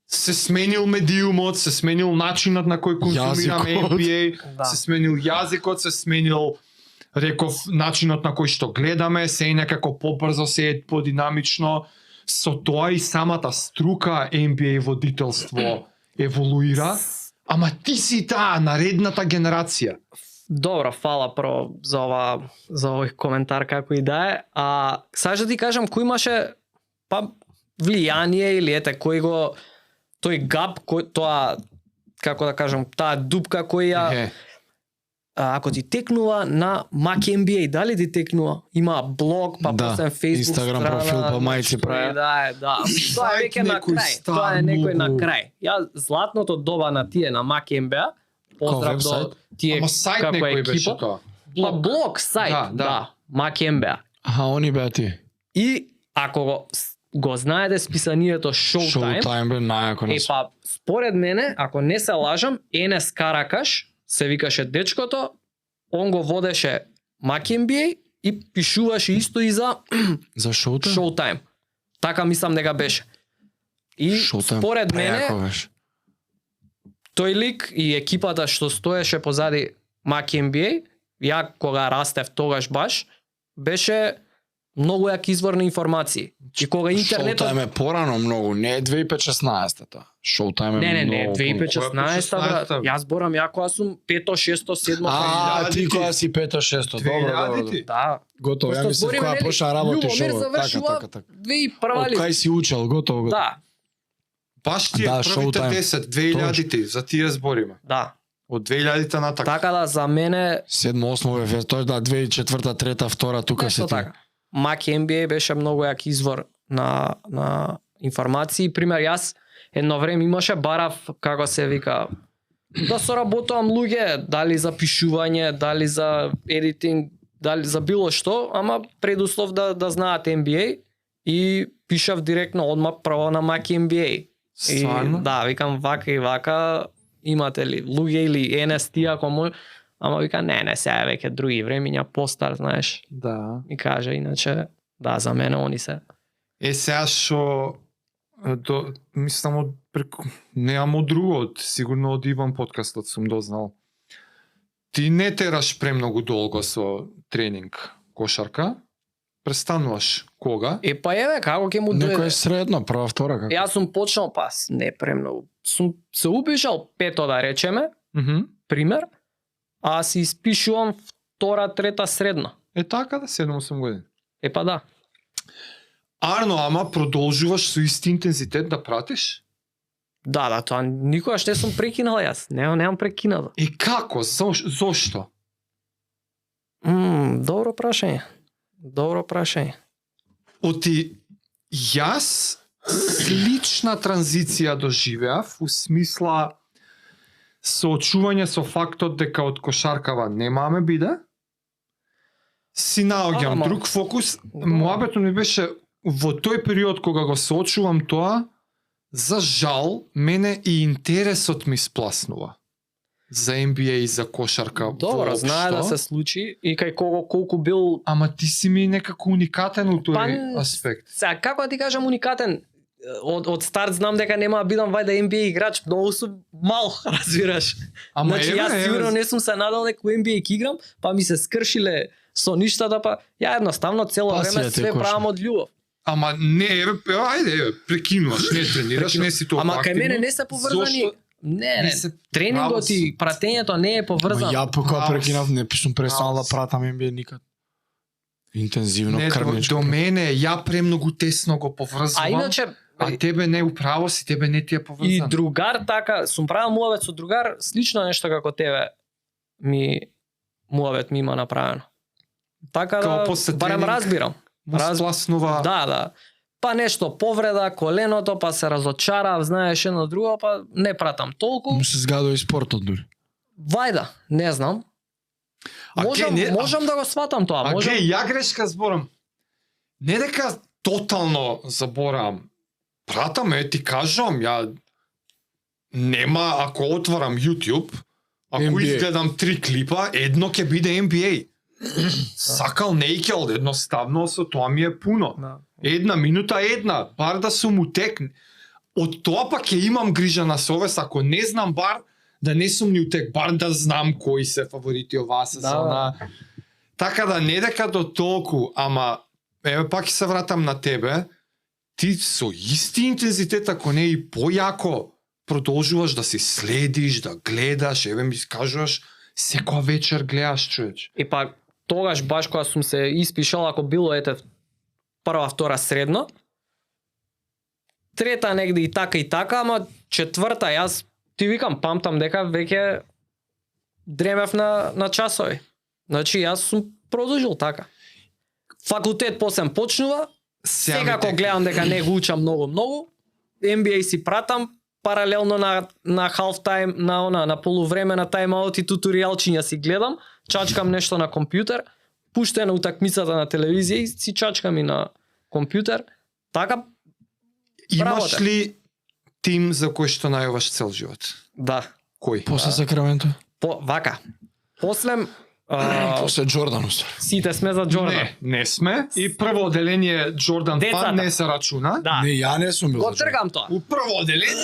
се сменил медиумот, се сменил начинот на кој консумираме Јазикот. NBA, Да. се сменил јазикот, се сменил реков начинот на кој што гледаме, се е некако побрзо, се е подинамично. Со тоа и самата струка NBA водителство еволуира, ама ти си таа наредната генерација. Добро, фала про за овој коментар како и да е. А саш да ти кажам кој имаше па влијание или ете кој го тој гап кој тоа како да кажам таа дупка која Е, ако ти текнува на Mac MBA, дали ти текнува? Има блог, па Да, после Facebook Инстаграм страна, профил, па мајци што прави. и Да, да. Тоа е Сайт веќе на некој крај. стар, Тоа е некој на многу. крај. Ја златното доба на тие на Mac MBA. Поздрав до вебсайт? тие ама сайт како некој беше екипа. тоа. Па блог сайт, Да, да, да. Mac MBA. Аха, они беа тие. И ако го знаете списанието Showtime, Showtime бе најако е па според мене, ако не се лажам, Енес Каракаш се викаше дечкото, он го водеше Mac MBA и пишуваше исто и за За Showtime? Showtime. Така мислам дека беше. И Showtime според мене, прејако беше. тој лик и екипата што стоеше позади Mac MBA, ја кога растев тогаш баш, беше многу јак извор на информации. И кога интернетот... Showtime е порано многу, не е 2016 тоа. Showtime е Не, многу. 2016 брат. 2016? Јас зборам ја кога сум 5, 6, 7. А, ти кога си 5-6, добро, добро. 2000-ти. Да. Готово, ја Пошто мислев збориме, кога нели, почна работиш Љубомир ово. завршува Така. 2001 Од ли? кај си учел, готово. Да, Баш тие Да, првите Showtime. 10, 2000-ти, за тие збориме. да. Од 2000-та натака. Така да за мене 7-8 бе, тој да 2004-та, 3-та, 2-та, тука нешто се така. Mac MBA беше многу јак извор на информации. Пример, јас едно време имаше барав, како се вика, да соработувам луѓе, дали за пишување, дали за едитинг, дали за било што, ама предуслов да знаат MBA и пишав директно одма право на Mac MBA. И, Стварно? да, викам вака и вака, имате ли луѓе или NST ако може, ама вика не сега веќе други времиња, постар, знаеш. Да. Ми каже, иначе, да, за мене они се. Сега што мислам од преку немам од друго, сигурно од Иван подкастот сум дознал. Ти не тераш премногу долго со тренинг кошарка. Престануваш кога? Па еве, како ќе му Некој дојде? е средно, прва, втора, како? Јас сум почнал, не премногу. Сум се упишал пето да речеме, пример, а си испишувам втора, трета средна. Е така да 7-8 години. Па да. Арно, ама продолжуваш со исти интензитет да пратиш? Да, тоа никогаш не сум прекинал јас. Немам прекинато. И како? Зошто? Добро прашање. Добро прашање. Оти јас слична транзиција доживеав у смисла соочување со фактот дека од кошаркава немаме биде. Си наоѓам Ама, друг фокус. да. Моабетот ми беше во тој период кога го соочувам тоа, за жал, мене и интересот ми спласнува. За NBA и за кошарка Добро, воопшто. знае да се случи и кај кого колку бил. Ама ти си ми некако уникатен у тој Па, аспект. Сега, како да ти кажам уникатен? Од старт знам дека нема да бидам вајда NBA играч, многу сум мал, разбираш. Ама Значи јас сигурно не сум се надал дека у NBA ќе играм, па ми се скршиле со ништата, па ја едноставно цело Пасија време те све коша. правам од љубов. Ама не, ајде, прекинуваш, не тренираш, не си толку Ама кај активно. мене не се поврзани. Зошто? Не, се- тренингот право си. и пратењето не е Ма поврзано. ја по кога Право прекинав, си. не сум престанал Право да си. пратам NBA никад. Интензивно, Не, крвничко. до мене, ја премногу тесно го поврзувам. А иначе а тебе не управо си, тебе не ти е и поврзано. другар така, сум правил муавет со другар, слично нешто како тебе муавет ми има направено. Така Као да, после барем тренинг? разбирам. Му спласнува. Да. Па нешто повреда, коленото, па се разочарав, знаеш едно друго, па не пратам толку. Му се згадува и спортот дури. Вајда, не знам. А Можам, ге, не- можам да го сватам тоа, А можам. ге, ја грешка зборам. Не дека тотално заборавам. Пратам, ти кажам, ја нема, ако отварам YouTube, ако NBA. изгледам 3 клипа, едно ќе биде NBA. Сакал нејкел, едноставно со тоа ми е пуно. Да. Една минута, бар да сум утек. Од тоа па ќе имам грижа на совест, ако не знам бар, да не сум ни утек, бар да знам кои се фаворити оваа сезона. Така да не дека до толку, ама еве пак ќе се вратам на тебе, ти со исти интензитет, ако не и појако, продолжуваш да си следиш, да гледаш, еве ми кажуваш, Секоја вечер гледаш, човече. И па тогаш баш кога сум се испишал, ако било ете прва, втора средно, трета негде и така, ама четврта јас ти викам памтам дека веќе дремев на часови. Значи јас сум продолжил така. Факултет после почнува, секако гледам дека не го учам многу. NBA си пратам паралелно на half time, на полувреме на тайм-аут и туторијалчиња си гледам, чачкам нешто на компјутер, пуштена утакмицата на телевизија и си чачкам и на компјутер. Така Имаш работа. ли тим за кој што најуваш цел живот? Да. Кој? После Сакраменто? Вака. После После Джордан уствари. сите сме за Джордан. Не сме. И прво оделение Джордан Децата. фан не се рачуна. Да. Не, ја не сум бил. Го за Джордан. тргам тоа. У прво оделение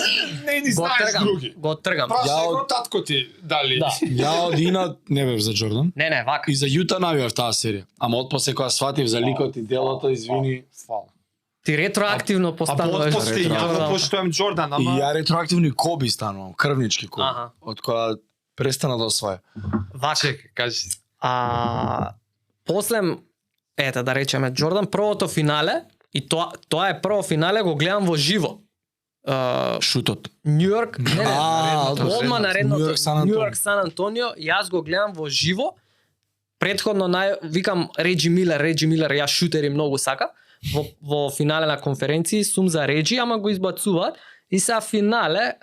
не ни Го знаеш тргам. други. Го тргам. Прашај Ја го татко ти дали. Да. Ја од Инат не бев за Джордан. Не, вака. И за Јута навијав таа серија. Ама отпосле кога сватив за ликот и делото, извини. Фала. Ти ретроактивно А постануваш. после ја го поштојам Джордан, И ама ја ретроактивно и Коби станувам, крвнички Коби. Аха. Од кога престана да осваја. Вака. чекај, кажи. После ете да речеме Джордан првото финале и тоа е прво финале го гледам во живо. Шутот. Нью Йорк, не, наредното, одма наредното, Нью Йорк, Сан Антонио. Нью Йорк, Сан Антонио, јас го гледам во живо. Претходно викам Реджи Милер, јас шутери многу сака. Во финале на конференции сум за Реджи, ама го избацуваат и сега финале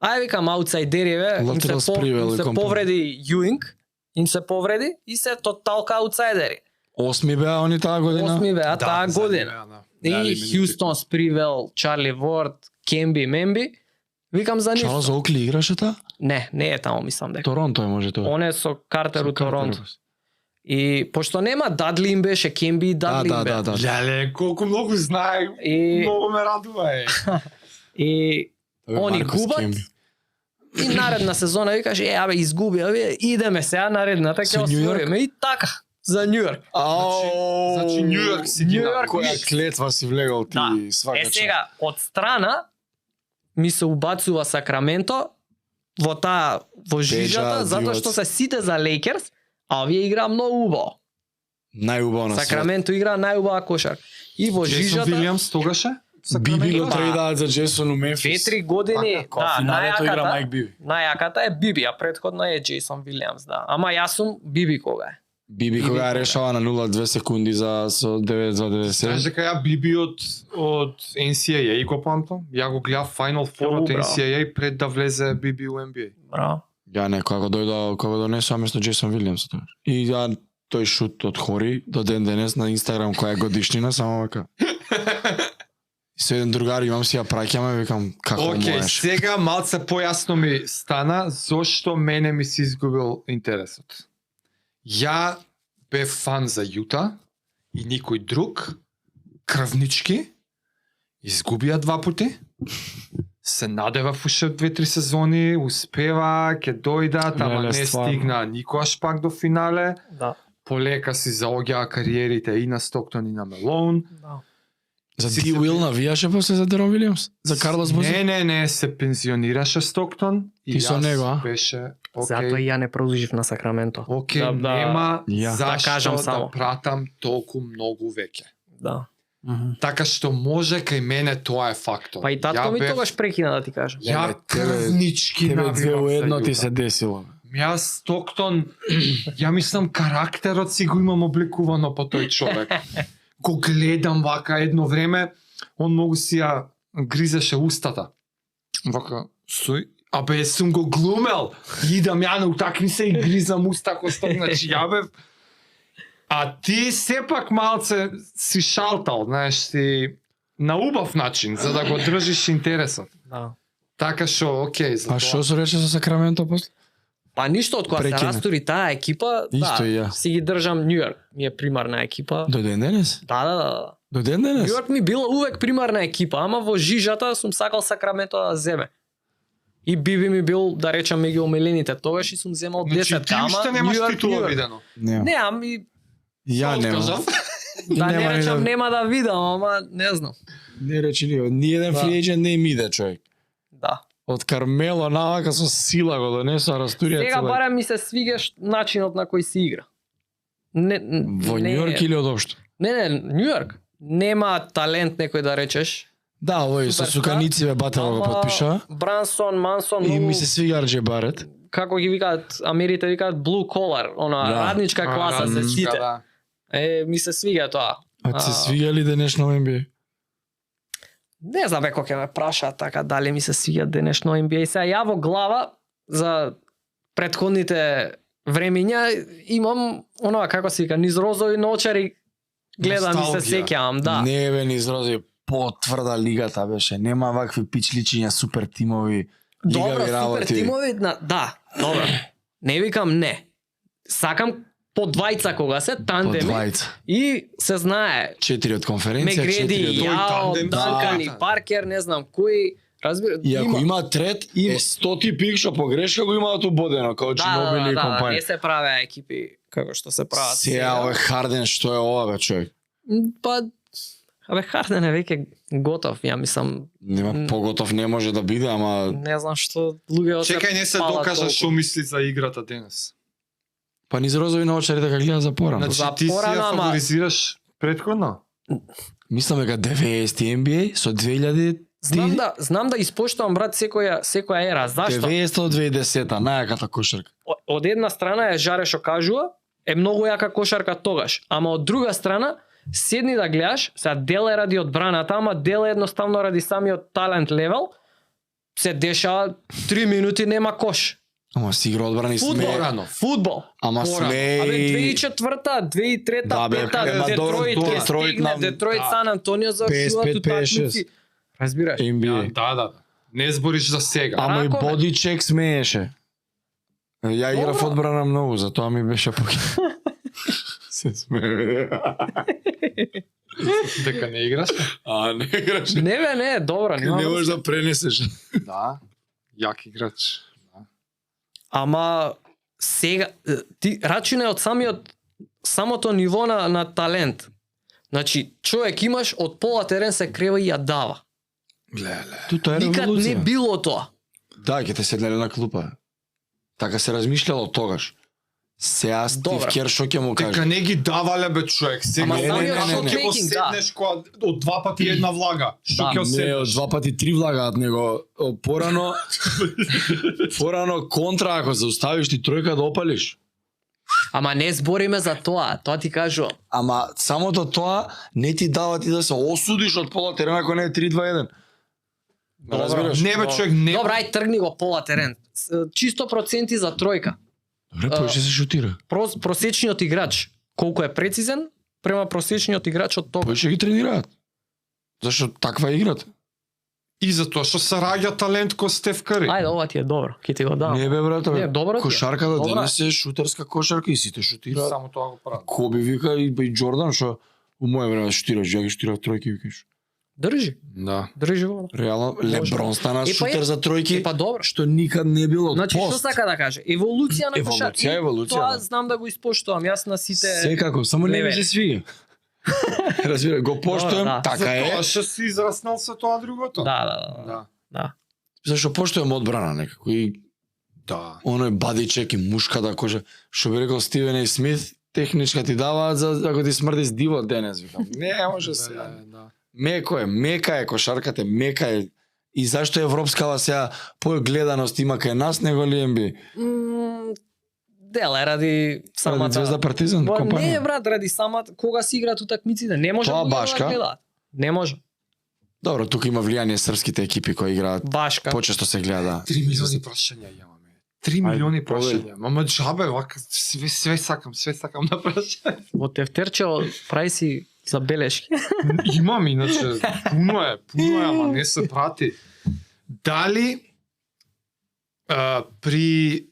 ај викам аутсайдериве, им Lateral се, Sprewell и се компанија. повреди Юинг, им се повреди и се тоталка аутсайдери. Осми беа они таа година. Осми беа таа за година. неа, да. И Дали минути. Хјустон, Спривел, Чарли Ворд, Кемби, Мемби. Викам за нив. Чарлз Окли играше таа? Не е таму, мислам дека. Торонто е може тоа. Он е со Картер Со у Торонто. Картер. И пошто нема Дадли им беше, Кемби и Дадли им беа. Да. Леле, колку многу знае. И, Многу ме радува е. и они Маркос губат. Кемби. И наредна сезона викаш, абе изгуби, идеме сега наредната ќе Со Нью Йорк? освоиме и така за Нью Йорк. Значи Нью Йорк си ги Нью Йорк, најавил. Која клетва си влегол ти Да. свака час. Сега од страна ми се убацува Сакраменто во таа во жижата Бежаат, затоа што се сите за Лейкерс, а овие игра многу убаво. Најубаво на свет. Сакраменто игра најубава кошар. И во Джейсон жижата Вилијамс тогаше? Биби го Па, трейдаат за Джейсон у Мемфис. 2-3 години, Кога да, финалето игра Майк најаката, Биби. најаката е Биби, а претходно е Джейсон Вилијамс, да. Ама јас сум Биби кога е. Биби кога ја решава на 0,2 секунди за со 9 за Знаеш 90. дека ја Биби од NCAA го памтам? Ја го гледав Final Four од Браво. NCAA пред да влезе Биби у NBA. Браво. Ја не, кога го донесува место Джейсон Вилијамс тоа. И ја тој шут од Хори до ден денес на Инстаграм која е годишнина само вака. И со еден другар имам си ја праќаме, викам како Океј, можеш. сега малце појасно ми стана зошто мене ми се изгубил интересот. Ја бев фан за Јута и никој друг, крвнички, изгубија 2 пати, се надева уште 2-3 сезони, успева, ќе дојдат, ама Леле, не стварно. стигна никогаш пак до финале. Да. Полека си заоѓаа кариерите и на Стоктон и на Мелоун. Да. За Си Ди се Уил би- навијаше после за Дерон Вилијамс? За Карлос Бузик? Не, се пензионираше Стоктон и Ти со јас него, а? беше Затоа и ја не продолжив на Сакраменто. Океј, Да, да. нема Ја. Да зашто кажам да само. пратам толку многу веќе. Да. Така што може кај мене тоа е фактор. Па и татко ми тогаш прекина да ти кажам. Ја Леле, тебе- крвнички Тебе две навивам у за едно ти Јута. се десило. Јас Стоктон, ја мислам карактерот си го имам обликувано по тој човек. Го гледам вака едно време, он многу си ја гризеше устата. Вака, стој, абе сум го глумел. Идам ја на утакмица и гризам уста ко сток, значи ја бев. А ти сепак малце си шалтал, знаеш, си на убав начин, за да го држиш интересот. Да. Така што, океј, за А што се рече со Сакраменто после? Па ништо од кога се Прекина. растури таа екипа, Исто и да, ја. си ги држам Нью Йорк. Ми е примарна екипа. До ден денес? Да. До ден Нью денес? Йорк ми била увек примарна екипа, ама во жижата сум сакал Сакраменто да земе. И Биби ми бил, да речам, меѓу омилените. Тогаш и сум земал 10 Значи, ти ама уште немаш Нью Йорк, Нью титула Йорк. видено. Не. Не, ами Ја нема. да Нема не ни речам да- нема да видам, ама не знам. Не речи ни, ни еден Да. фри ејджент не им иде човек. Да. Од Кармело навака со сила го донесоа Растурија. Сега барем ми се свигаш начинот на кој се игра. Не, Во не- Њујорк или одопшто? Не, Њујорк. Нема талент некој да речеш. Да, овој со Суперстар, суканици бе Батева го ама потпиша. Брансон, Мансон, И многу, ми се свига RJ Барет. како ги викаат, Америте викаат blue collar, она Да. радничка класа се сите. Да. Ми се свига тоа. А ти се А. свига ли денешно NBA? Не знам како ќе ме прашаат така дали ми се свиѓа денешно NBA. Сега ја во глава за претходните времиња имам онова како се вика низ розови ночари гледам и се Носталгија. сеќавам, да. Не бе, низ рози потврда лигата беше. Нема вакви пичличиња, супер тимови, Добро, лигави супер работи. тимови, да, добро. Не викам не. Сакам по двајца кога се По тандеми двајца. и се знае 4 од конференција, Мегреди, 4 од... Јао, тандем, Данкан да. и Паркер, не знам кој, разбира, И ако има трет, е 100 пик што погрешка го имаат убодено, као Ginobili и не компанија. се правеа екипи како што се прават. Сега овој Харден, што е ова бе човек? Па, абе Харден е веќе готов, ја мислам, Нема поготов не може да биде, ама не знам што луѓе Чекај, не се палат докажа толку. што мисли за играта денес. па низ розови на очари дека гледа за порано. Значи За ти си порано, ја ама- фаворизираш претходно? Мислам дека 90 NBA со 2000 Знам да испоштувам брат секоја ера. Зашто? 90 до 2010 најаката кошарка. Од една страна е Жаре што кажува, е многу јака кошарка тогаш, ама од друга страна седни да гледаш, сега дел е ради одбраната, ама дел е едноставно ради самиот талент левел, се дешава 3 минути нема кош. Ама си игра одбрани Фудбал, сме. рано. Фудбал. Ама порано. сме Абе и 2004-та, 2003-та, Да, бе, 5-та, ема добро, Детройт добро, ќе Детройт стигне, нам- Детройт да. Сан Антонио за 55, 56. Разбираш? NBA. Да. Не збориш за сега. Ама и Рако, бе. бодичек смееше. Ја играв Добро. одбрана многу, затоа ми беше поки. Се смее. Дека не играш? А, не играш. Не бе, не, добро, нема. Не врска. можеш да пренесеш. Да. Јак играч. Ама сега ти рачуне од самото ниво на талент. Значи, човек имаш од пола терен се крева и ја дава. Туто е Никад не револуција. било тоа. Да, ќе те седнале на клупа. Така се размишлело тогаш. Сега Стив Добра. Кер шо ќе му Дека каже? не ги давале бе човек. Сега Ама самиот како ќе го shotmaking, да. седнеш кога од два пати една влага. Што Да. ќе Не, од седнеш? два пати три влагаат него. Порано контра, ако зауставиш ти тројка да опалиш. Ама не збориме за тоа, тоа ти кажувам. Ама самото тоа не ти дава ти да се осудиш од пола терена ако не е 3-2-1. Добро. Разбираш? Не бе човек, не. Добра, ај тргни го пола терен. Чисто проценти за тројка. Добре, повеќе се шутира. Просечниот играч колку е прецизен према просечниот играч од тога. Повеќе ги тренираат. Зашто таква е играта. И затоа што се раѓа талент ко Стеф Кари. Ајде, ова ти е добро, ќе ти го дам. Не бе брате, Не, добро ти е. кошарката Добра. денес е шутерска кошарка и сите шутираат. Само тоа го прават. Коби вика и Џордан што у моје време шутираш, ја ги шутирав тројки викаш. Држи, Да. држи во. Реално Леброн стана Е, па шутер е- за тројки, Па добро. што никад не било од Значи што пост. сака да каже? Еволуција на Еволуција, кошарка. И еволуција, Тоа да. знам да го испоштувам. Јас на сите Секако, само не ми левели. се свига. Разбира, го поштувам, Да. така е. Затоа што си израснал со тоа другото. Да. Да. Да. Зашто поштувам одбрана некако и Да. оној бадичек и мушката кожа. Што би рекол Стивен И. Смит, техничка ти даваат за ако ти смрди с диво денес, викам. Не може се. Да. Меко е, мека е кошарката, мека е. И зашто европскава сега погледаност има кај нас него ли NBA? Дел е ради самата... Ради Звезда Партизан, Ба, компанија. Не, брат, ради самата кога се играат утакмиците, не може Тоа луѓе башка. да гледаат. Не може. Добро, тука има влијание српските екипи кои играат. Башка. Почесто се гледа. 3 милиони прашања имаме. 3 милиони повели. прашања. Мама џабе, вака све сакам да прашања. Во тефтерчево прави си забелешки. Имам иначе, пуно е, ама не се прати. Дали при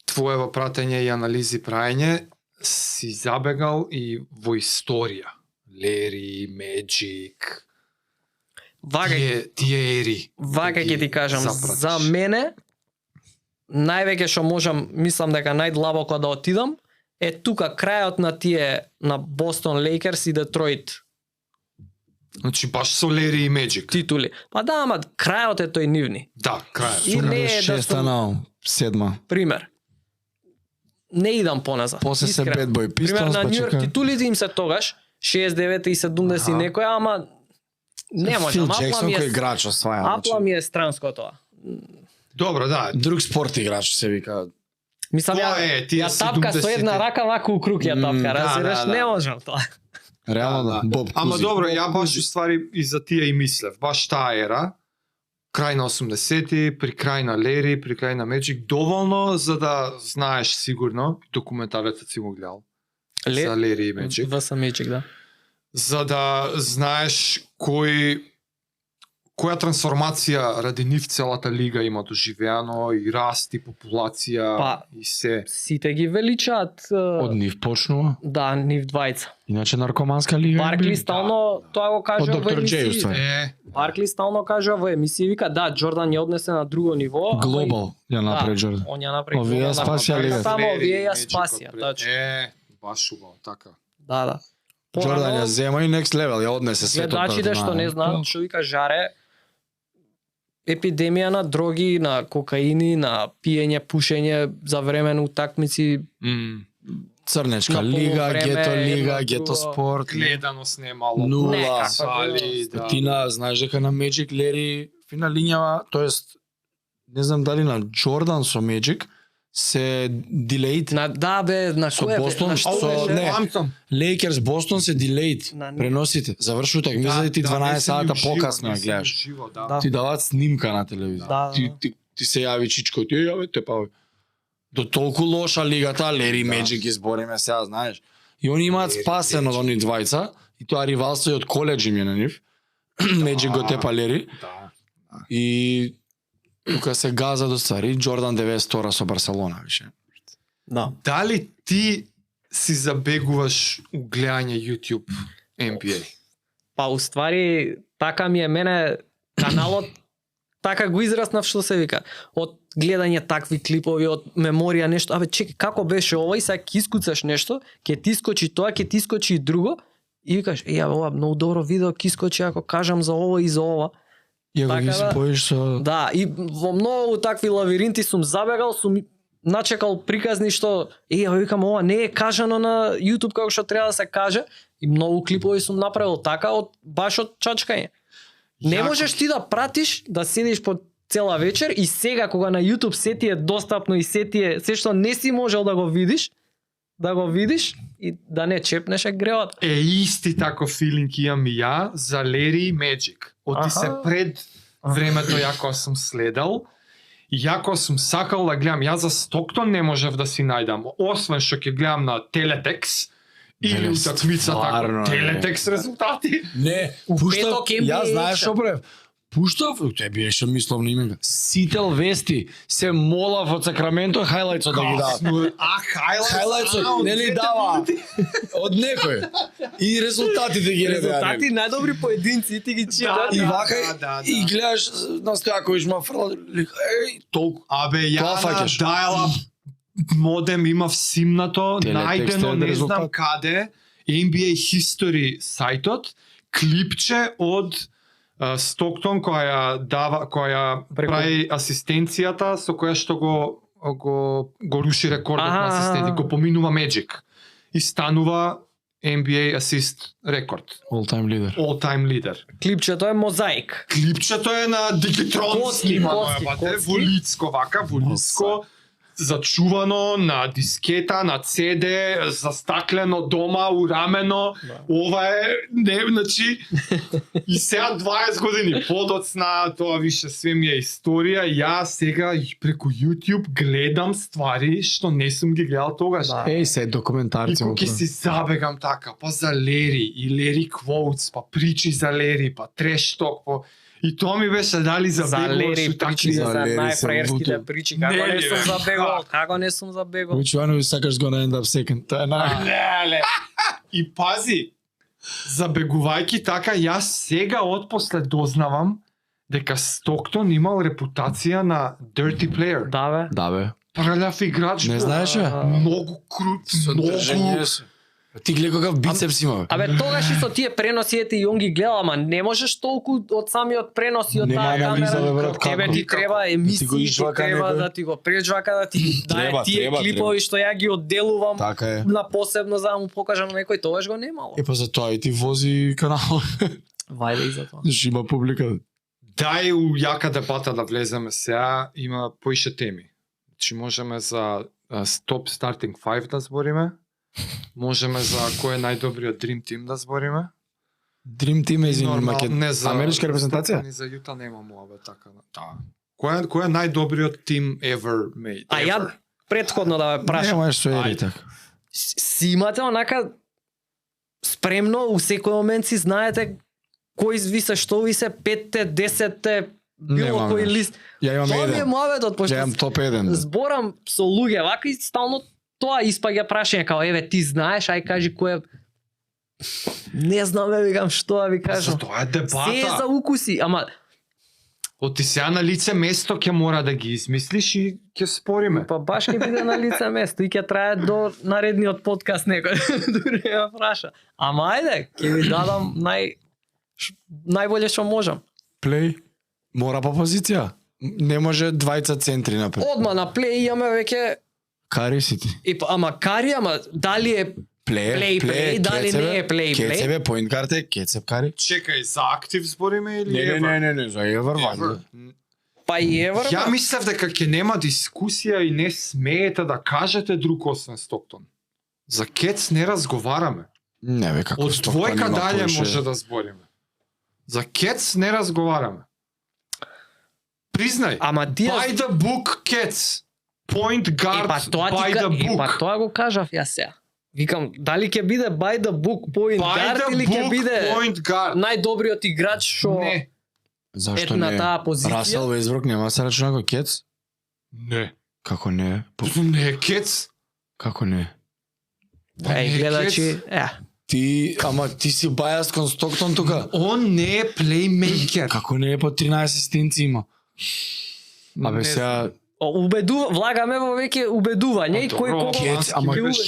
твоево пратење и анализи праење си забегал и во историја? Лери, Меджик, Вака, тие ери. вака ќе ти кажам, запратиш. за мене највеќе што можам, мислам дека најдлабоко да отидам е тука крајот на тие на Бостон Лейкерс и Детройт Значи баш со Лери и Меджик. титули. Па да, ама крајот е тој нивни. Да, крај. И не е да Шеста сум на седма. пример. Не идам поназад. После се искрено. Bad Boy Пример Pistons, на па Нью Йорк чека. титулите им се тогаш 69 и 70 и Аха. некој, ама не може, Фил ама Джексон Апла ми кој е играч осваја. значи. Апла ми е странско тоа. Добро, да. Друг спорт играч се вика. Мислам, Тоа ја, е, тие ја тапка со 70-те. една рака ваку у круг ја тапка, да, разбираш, да. не можам тоа. Реално да. Боб Ама Кузи. добро, ја баш уствари и за тие и мислев. Баш таа ера, крај на 80-ти, при крај на Лери, при крај на Меджик, доволно за да знаеш сигурно, документарецот си го гледал, за Лери и Меджик, ВС Magic, да. за да знаеш која трансформација ради нив целата лига има доживеано и раст и популација Па, и се. Сите ги величаат Од нив почнува. да, нив двајца. Иначе наркоманска лига. Баркли стално тоа го Од кажа во доктор Джей, емисии. уствари. Баркли стално кажа во емисија, вика да, Джордан ја однесе на друго ниво. ама и- Глобал ја направи Джордан. Он ја направи. Овие ја глобал, спасија направи лигата. Само овие ја Меджик спасија, отпред. точно. Баш убаво, така. Да, да. Джордан ја Порано, зема и next level, ја однесе светот. гледачите што не знаат, што вика Жаре, епидемија на дроги, на кокаини, на пиење, пушење за време на утакмици, Црнечка На лига, полувреме, гето едно лига, друго. гето спорт. Гледаност не е мало. Нула. Некаква Свали, да. Тина, знаеш дека на Magic Лери финалињава, тоест не знам дали на Джордан со Magic се дилејт. на да бе, на Со која бе, Бостон, на што со- беше? не. Памтам. Lakers Бостон се дилејт. На- Преносите. Завршува такмицата и ти 12 сата покасно ја гледаш. Да. Ти даваат снимка на телевизија. Да, Ти, ти се јави Чичко, ти јаве те па. До толку лоша лигата, Лери Magic избориме сега, знаеш. И они имаат Лери, спасено од Magic. они двајца, и тоа ривалство и од колеџ им е на нив. Magic го тепа Лери. Да. И тука се газа до ствари, Джордан 92 со Барселона више. Да. Дали ти си забегуваш у гледање YouTube NBA? Па уствари така ми е мене каналот така го израснав што се вика. Од гледање такви клипови, од меморија нешто, абе чекај како беше ова и сега ќе искуцаш нешто, ќе ти искочи тоа, ќе ти искочи и друго и викаш абе ова многу добро видео ќе искочи ако кажам за ова и за ова. И ако Така ги да. споиш со... Да, и во многу такви лавиринти сум забегал, сум начекал приказни што абе викам ова не е кажано на YouTube како што треба да се каже и многу клипови сум направил така од баш од чачкање. Не Јако. можеш ти да пратиш, да седиш по цела вечер и сега кога на YouTube се ти е достапно и се што не си можел да го видиш и да не чепнеш е гревата. Исти таков филинг имам и ја за Лери и Magic. Оти се Аха. пред времето јако сум следал, јако сум сакал да гледам, ја за Стоктон не можев да си најдам, освен што ќе гледам на Телетекс или Еле, утакмица стварно, така, е. Телетекс резултати. Не, У пуштав, петок NBA ја знаеш екшен. што прев. Пуштав, те беше мисловно име. Сител вести, се молав од Сакраменто хајлајтсот да ги дава. Хајлајтсот не ли дава од некој. И резултатите ги Резултати најдобри поединци ти ги читаш. И Да, вака да, и гледаш на Стојаковиќ ма фрла, толку. Абе, ја Тоа на фаќаш. dial-up модем имав симнато, Телетекст најдено е не резултат. знам каде, NBA History сајтот, клипче од Стоктон која Преку- прави асистенцијата со која што го руши рекордот на Аха. асистенти, го поминува Magic и станува NBA асист рекорд, All time leader. all time leader. Клипчето е мозаик. Клипчето е на Дигитрон Коцки, снимано, коцки, ебате, коцки. во лицко вака, во лицко, зачувано на дискета, на CD, застаклено дома, урамено. Ова е, не, значи, и сега 20 години подоцна, тоа више све ми е историја. Ја сега и преку YouTube гледам ствари што не сум ги гледал тогаш. Да. Еј, се И документарци. кога ќе си забегам така, па за Лери, и Лери Quotes, па причи за Лери, па трешток, па... И тоа ми беше дали За забегуваш Лери у такви... причи, за За Лери се најфраерските вуту. причи, како Не, не бе, сум бе, забегал, как? како не сум забегал. Which one of you suckers gonna end up second? Тоа е на... Леле. И пази, забегувајќи така, јас сега отпосле дознавам дека Стоктон имал репутација на dirty player. Да бе. Да бе. Прљав играч. Не бил. знаеш бе? Многу крут, многу... Ти гледа какав бицепс има. Бе. Абе тогаш и со тие преноси ете и он ги гледа, ама не можеш толку од самиот пренос и од Нема таа анализа, бе, камера. брат, Тебе како? ти треба Да ти емисии, го ти извака треба некој. да ти го прежвака, да ти дае Треба, тие треба, клипови што ја ги одделувам Така е. на посебно за да му покажам на некој, тогаш го немало. Па за тоа и ти вози канал. Вајде и за тоа. Што има публика. Дај у јака дебата да влеземе сега, има поише теми. Значи можеме за Top Starting 5 да збориме. Можеме за кој е најдобриот Dream Team да збориме. Dream Team е извини Нормал, Макед. не за Америчка репрезентација? Ни за Јута нема муабе така. Да. Кој е најдобриот тим ever made? А ја ever? претходно да ве Не прашам. можеш со ери Ајде. така. Си имате онака спремно у секој момент си знаете кој ви се, што ви се, 5-те, 10-те, било Немам, кој знаеш. лист. Ја имам Тоа ми е еден. муабетот, Ја пошто имам топ 1. зборам со луѓе вака и стално тоа испаѓа прашање као еве ти знаеш, ај кажи кој е. Не знам, викам што да ви За кажам. тоа е Се е за дебата. укуси, ама Од ти сега на лице место ќе мора да ги измислиш и ќе спориме. па баш ќе биде на лице место и ќе трае до наредниот подкаст некој дури ја праша. Ама ајде, ќе ви дадам најболje што можам. Плей. Мора по позиција. Не може двајца центри напред. Одма на плей имаме веќе Кари си ти. и ама кари, ама дали е Плей, дали не е плей. Кецебе, поинт карте, кецеб кари. Чекај, за актив збориме или Не, за Евер вајде. па и евро. Ја мислев дека ќе нема дискусија и не смеете да кажете друг освен Стоктон. За Кец не разговараме. Не бе, како Од Стоктон двојка има дале поише. може да збориме. За Кец не разговараме. Признај. Ама тие By the book Кец. Point guard па тоа by ти the book. па тоа го кажав ја сега. Викам, дали ќе биде by the book point By guard the или ќе book биде point guard. најдобриот играч што Не. Зашто е на не? таа позиција? Расел Весбрук нема се рачуна како Кец? Не. Како не? Не е Кец. Како не? Па не е гледачи, Кец. Ти, ама ти си бајаст кон Стоктон тука. Он не е плеймейкер. Како не е по 13 стинци има? Абе Не сега убедува, влагаме во веќе убедување и Па кој добро, кого Кец, ама ќе убеди.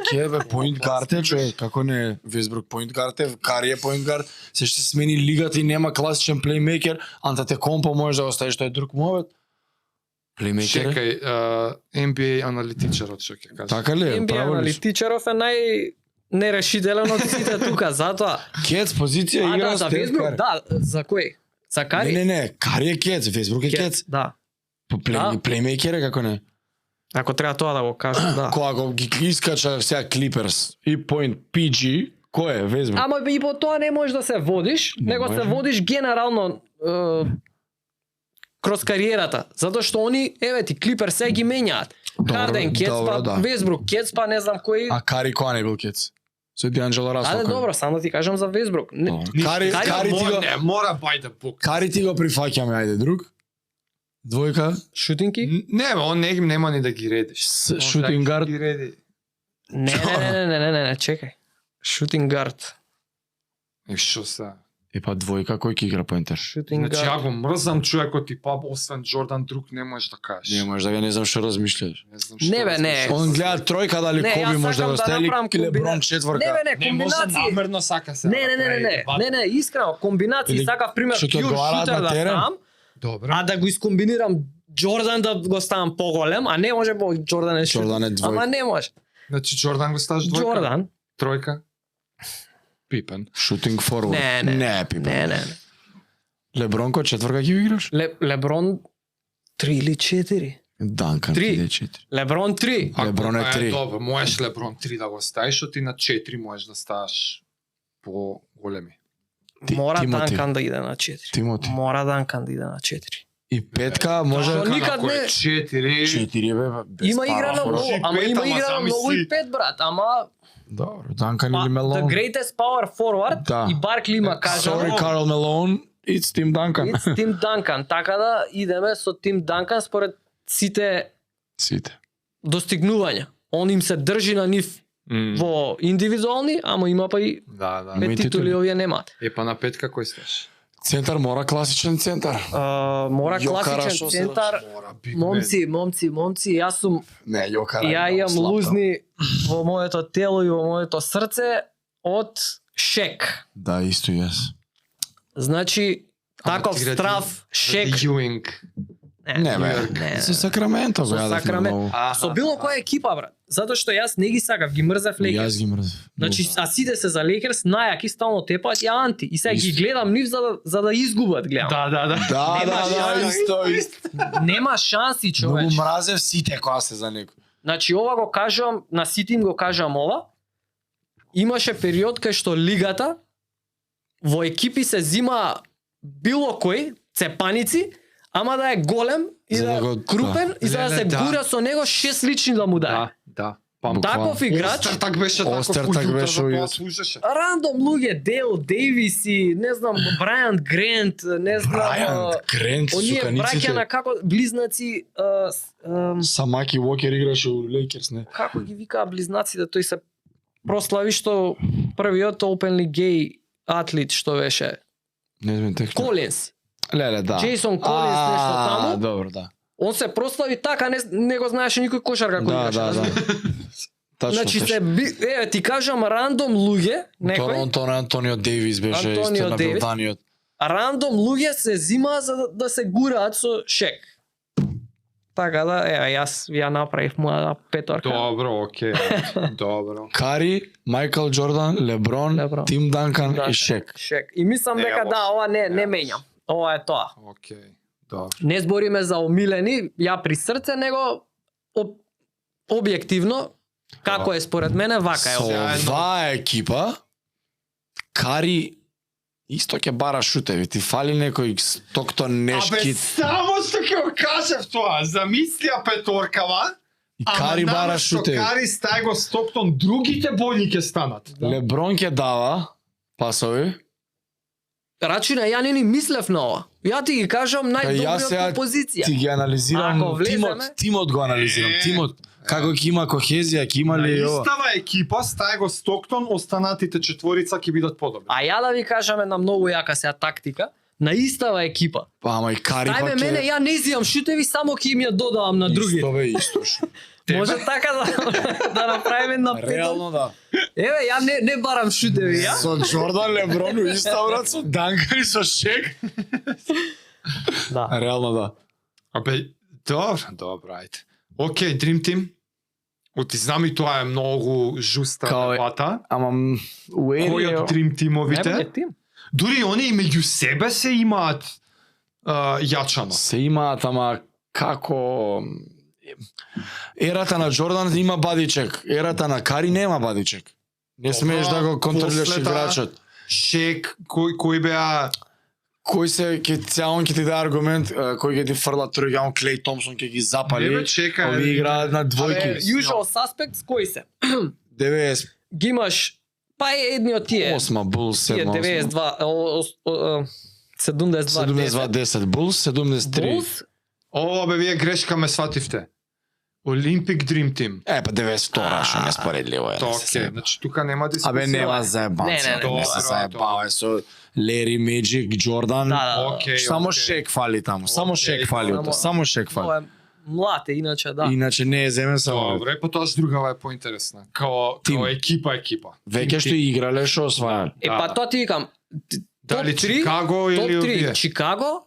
Кецебе, поинт гард е човек, како не е Весбрук поинт гард е, Кари е поинт гард, се ще смени лигата и нема класичен плеймейкер, анта те компо можеш да оставиш тој друг мовет. Плеймейкер е? Чекај, NBA аналитичарот што ќе каже. Така ли е? NBA Право ли? аналитичаров е нерешителен од сите тука, затоа. Кец позиција А игра да, за Стеф Весбрук, Кари. да, за кој? За Кари? Не, Кари е Кец, Весбрук е Кец. Да. По Да. плеймейкер е како не? Ако треба тоа да го кажам, да. Кога го ги искача сега Клиперс и поинт PG, кој е Весбрук? Ама и по тоа не можеш да се водиш, Не него се може. водиш генерално кроз кариерата, затоа што они, еве ти Клипер се ги менјаат. Добро, Харден Кец, добро, па да. Весбрук Кец, па не знам кој. А Кари која не бил Кец? Со Дианджело Расел. Ајде добро, само да ти кажам за Весбрук. Не, Кари ти го Не, мора by the book. Кари ти го прифаќаме, ајде друг. Двојка, шутинки? Не, он нема ни да ги редиш. Он шутинг да гард. Ги реди. Не, чекај. Шутинг гард. И што се? И па двојка кој ќе игра поинтер? Шутинг Значи ја гард. го мрзам човекот и па освен Джордан друг не можеш да кажеш. Не можеш да не знам што размишљаш. Не знам што. Не, бе, не. размишлуваш. Он гледа тројка дали Не, Коби јас може да сакам го да стели направам или Леброн комбина- четворка. Не, Не може комбинации. намерно сака се. Не, искрено, комбинации, Или сакав пример што ќе pure одговараат shooter на да терен? ставам, Добро. а да го искомбинирам Джордан да го ставам поголем, а не може по Джордан е шут. Джордан е двојка. Ама не може. Значи Джордан го ставаш двојка. Джордан? Тројка. Пипен. Шутинг форвард. Не. Не, пипа. Не. Леброн кој четворка ќе го играш? Леброн 3 или 4? Данкан Три. иде 4. Леброн 3. Леброн е три. Добро, можеш Леброн 3 да го ставиш, а ти на 4 можеш да ставаш по големи. Мора Тимоти. Данкан да иде на 4. Тимоти. Мора Данкан да иде на 4. И петка може Што никад не- 4. 4 бе. без Има игра на пара. много, Може и ама пет, има ама игра на замисли. много и 5 брат, ама Добро, Данкан па, или the Мелон. greatest power forward Да. и Баркли има кажа. Sorry, Карл Мелон. It's Tim Duncan. It's Тим Данкан, така да идеме со Тим Данкан според сите Сите. достигнувања. Он им се држи на нив во индивидуални, ама има па и Да. Има и пет титули титули. овие немаат. Е па на петка кој ставаш? Центар мора класичен центар. Мора Јокара класичен шо се центар. Мора биг Момци, јас сум Не, Јокара. ја е имам слаб. лузни во моето тело и во моето срце од Шек. Да, исто и јас. Значи, таков страв Шек. Юинг. Не бе. Со Сакраменто го Со јадевме Сакраменто. многу. Со било која екипа, брат. Затоа што јас не ги сакав, ги мрзев Јас Лейкерс. ги мрзев. Значи, а сите се за Лейкерс, најаки стално тепаат ја анти. И сега ги Исто. гледам нив за да изгубат, гледам. Да. Да, Нема шанси. исто. Нема шанси, Многу човеч. мразев сите кога се за некој. Значи, ова го кажувам, на сите им го кажувам ова. Имаше период кај што лигата во екипи се зима било кој, цепаници, ама да е голем и За да да е го- крупен и за да Леле, се да. гура со него 6 лични да му дае. Да. Таков играч, Остер беше таков Остер ујутро, беше за тоа ујутро. служеше. рандом луѓе, Дейл Дейвис и не знам, Брайан Грент, не знам, Брайан Грент, оние браќа суканиците. на како близнаци, Самаки Уокер играше у Лейкерс, не? како ги викаа близнаците, тој се прослави што првиот openly гей атлет што беше. Не знам текно. Колинс. Леле, да. Джейсон Колинс, нешто таму. Добро, да. Он се прослави така, не го знаеше никој кошарка кој Да, играше. да, да. разбираш? Точно, Значи точно. еве ти кажам рандом луѓе, некој Торонто на Антонио Дейвис беше Антонио исто на Дейвис. Белданиот. рандом луѓе се зима за да се гураат со Шек. Така да, јас ја направив моја петорка. Добро, окей. Добро. Кари, Майкл Џордан, Леброн, Леброн. Тим Данкан Да, и Шек. Шек. И мислам дека лош. да, ова не менјам. Ова е тоа. Окей. Добро. Не збориме за омилени, ја при срце, него објективно, како е според мене, вака е. Со Заедно. оваа екипа, Кари исто ќе бара шутеви. Ти фали некој Стоктон Абе, Нешкит само што ќе го кажев тоа, замислија петоркава, и Кари бара наместо шутеви. Кари Стајго Стоктон, другите бољни ќе станат. Леброн ќе дава пасови. Рачина, ја не ни мислев на ова. Ја ти ги кажам Јас најдобриот сега по позиција. Ти ги анализирам Ако влеземе- тимот го анализирам. Е. Тимот како ќе има кохезија, ќе има На ли ова? истава екипа Стајго Стоктон, останатите четворица ќе бидат подобри. А ја да ви кажам една многу јака сега тактика, на истава екипа. Па ама и Кари Тајме пак мене, ја не изимам шутеви, само ќе им ја додавам на други. Исто бе, исто. шо. Може така да направиме една петор. Реално да. Еве, ја не барам шутеви, ја. Со Џордан, Леброн, исто брат, со Данкан и со Шек. Да. Реално да. Абе, добро, ајде. Окей, Dream Team. Оти знам и тоа е многу жуста Као е- дебата. Ама Кој од Dream Teamовите? Најбоље тим. Дури они и меѓу себе се имаат јачано. се имаат, ама како ерата на Џордан има бадичек, ерата на Кари нема бадичек. Не смееш да го контролираш после таа- играчот. Шек, кој беа Кој се ќе ќе ти даде аргумент, кој ќе ти фрла тројган Клей Томсон ќе ги запали. Не бе, чекај. Овие играат на двојки. Usual suspects кои се? 90 Ги имаш па е едни од тие. 8 Булс, Тие 7 92 72 72-10 Булс, 73. Булс, бе, вие грешка ме свативте. Олимпик Dream Team. Па 92 што не споредливо е. Тоа не се окей, се- значи тука нема дискусија. Абе нема заебанца. Не, Не се добро, заебава со Лери, Меджик, Џордан. да. Окей, Само окей. Шек фали таму. Само Окей, Шек фали. само- Само Шек фали. Ова е млад е, иначе да. Иначе не е земен само. Добре, потоаш другава е поинтересна. Као Тим. екипа. Веќе што играле што освајале. Е, па тоа ти викам, Дали топ 3, Чикаго топ или 3, овие? Чикаго,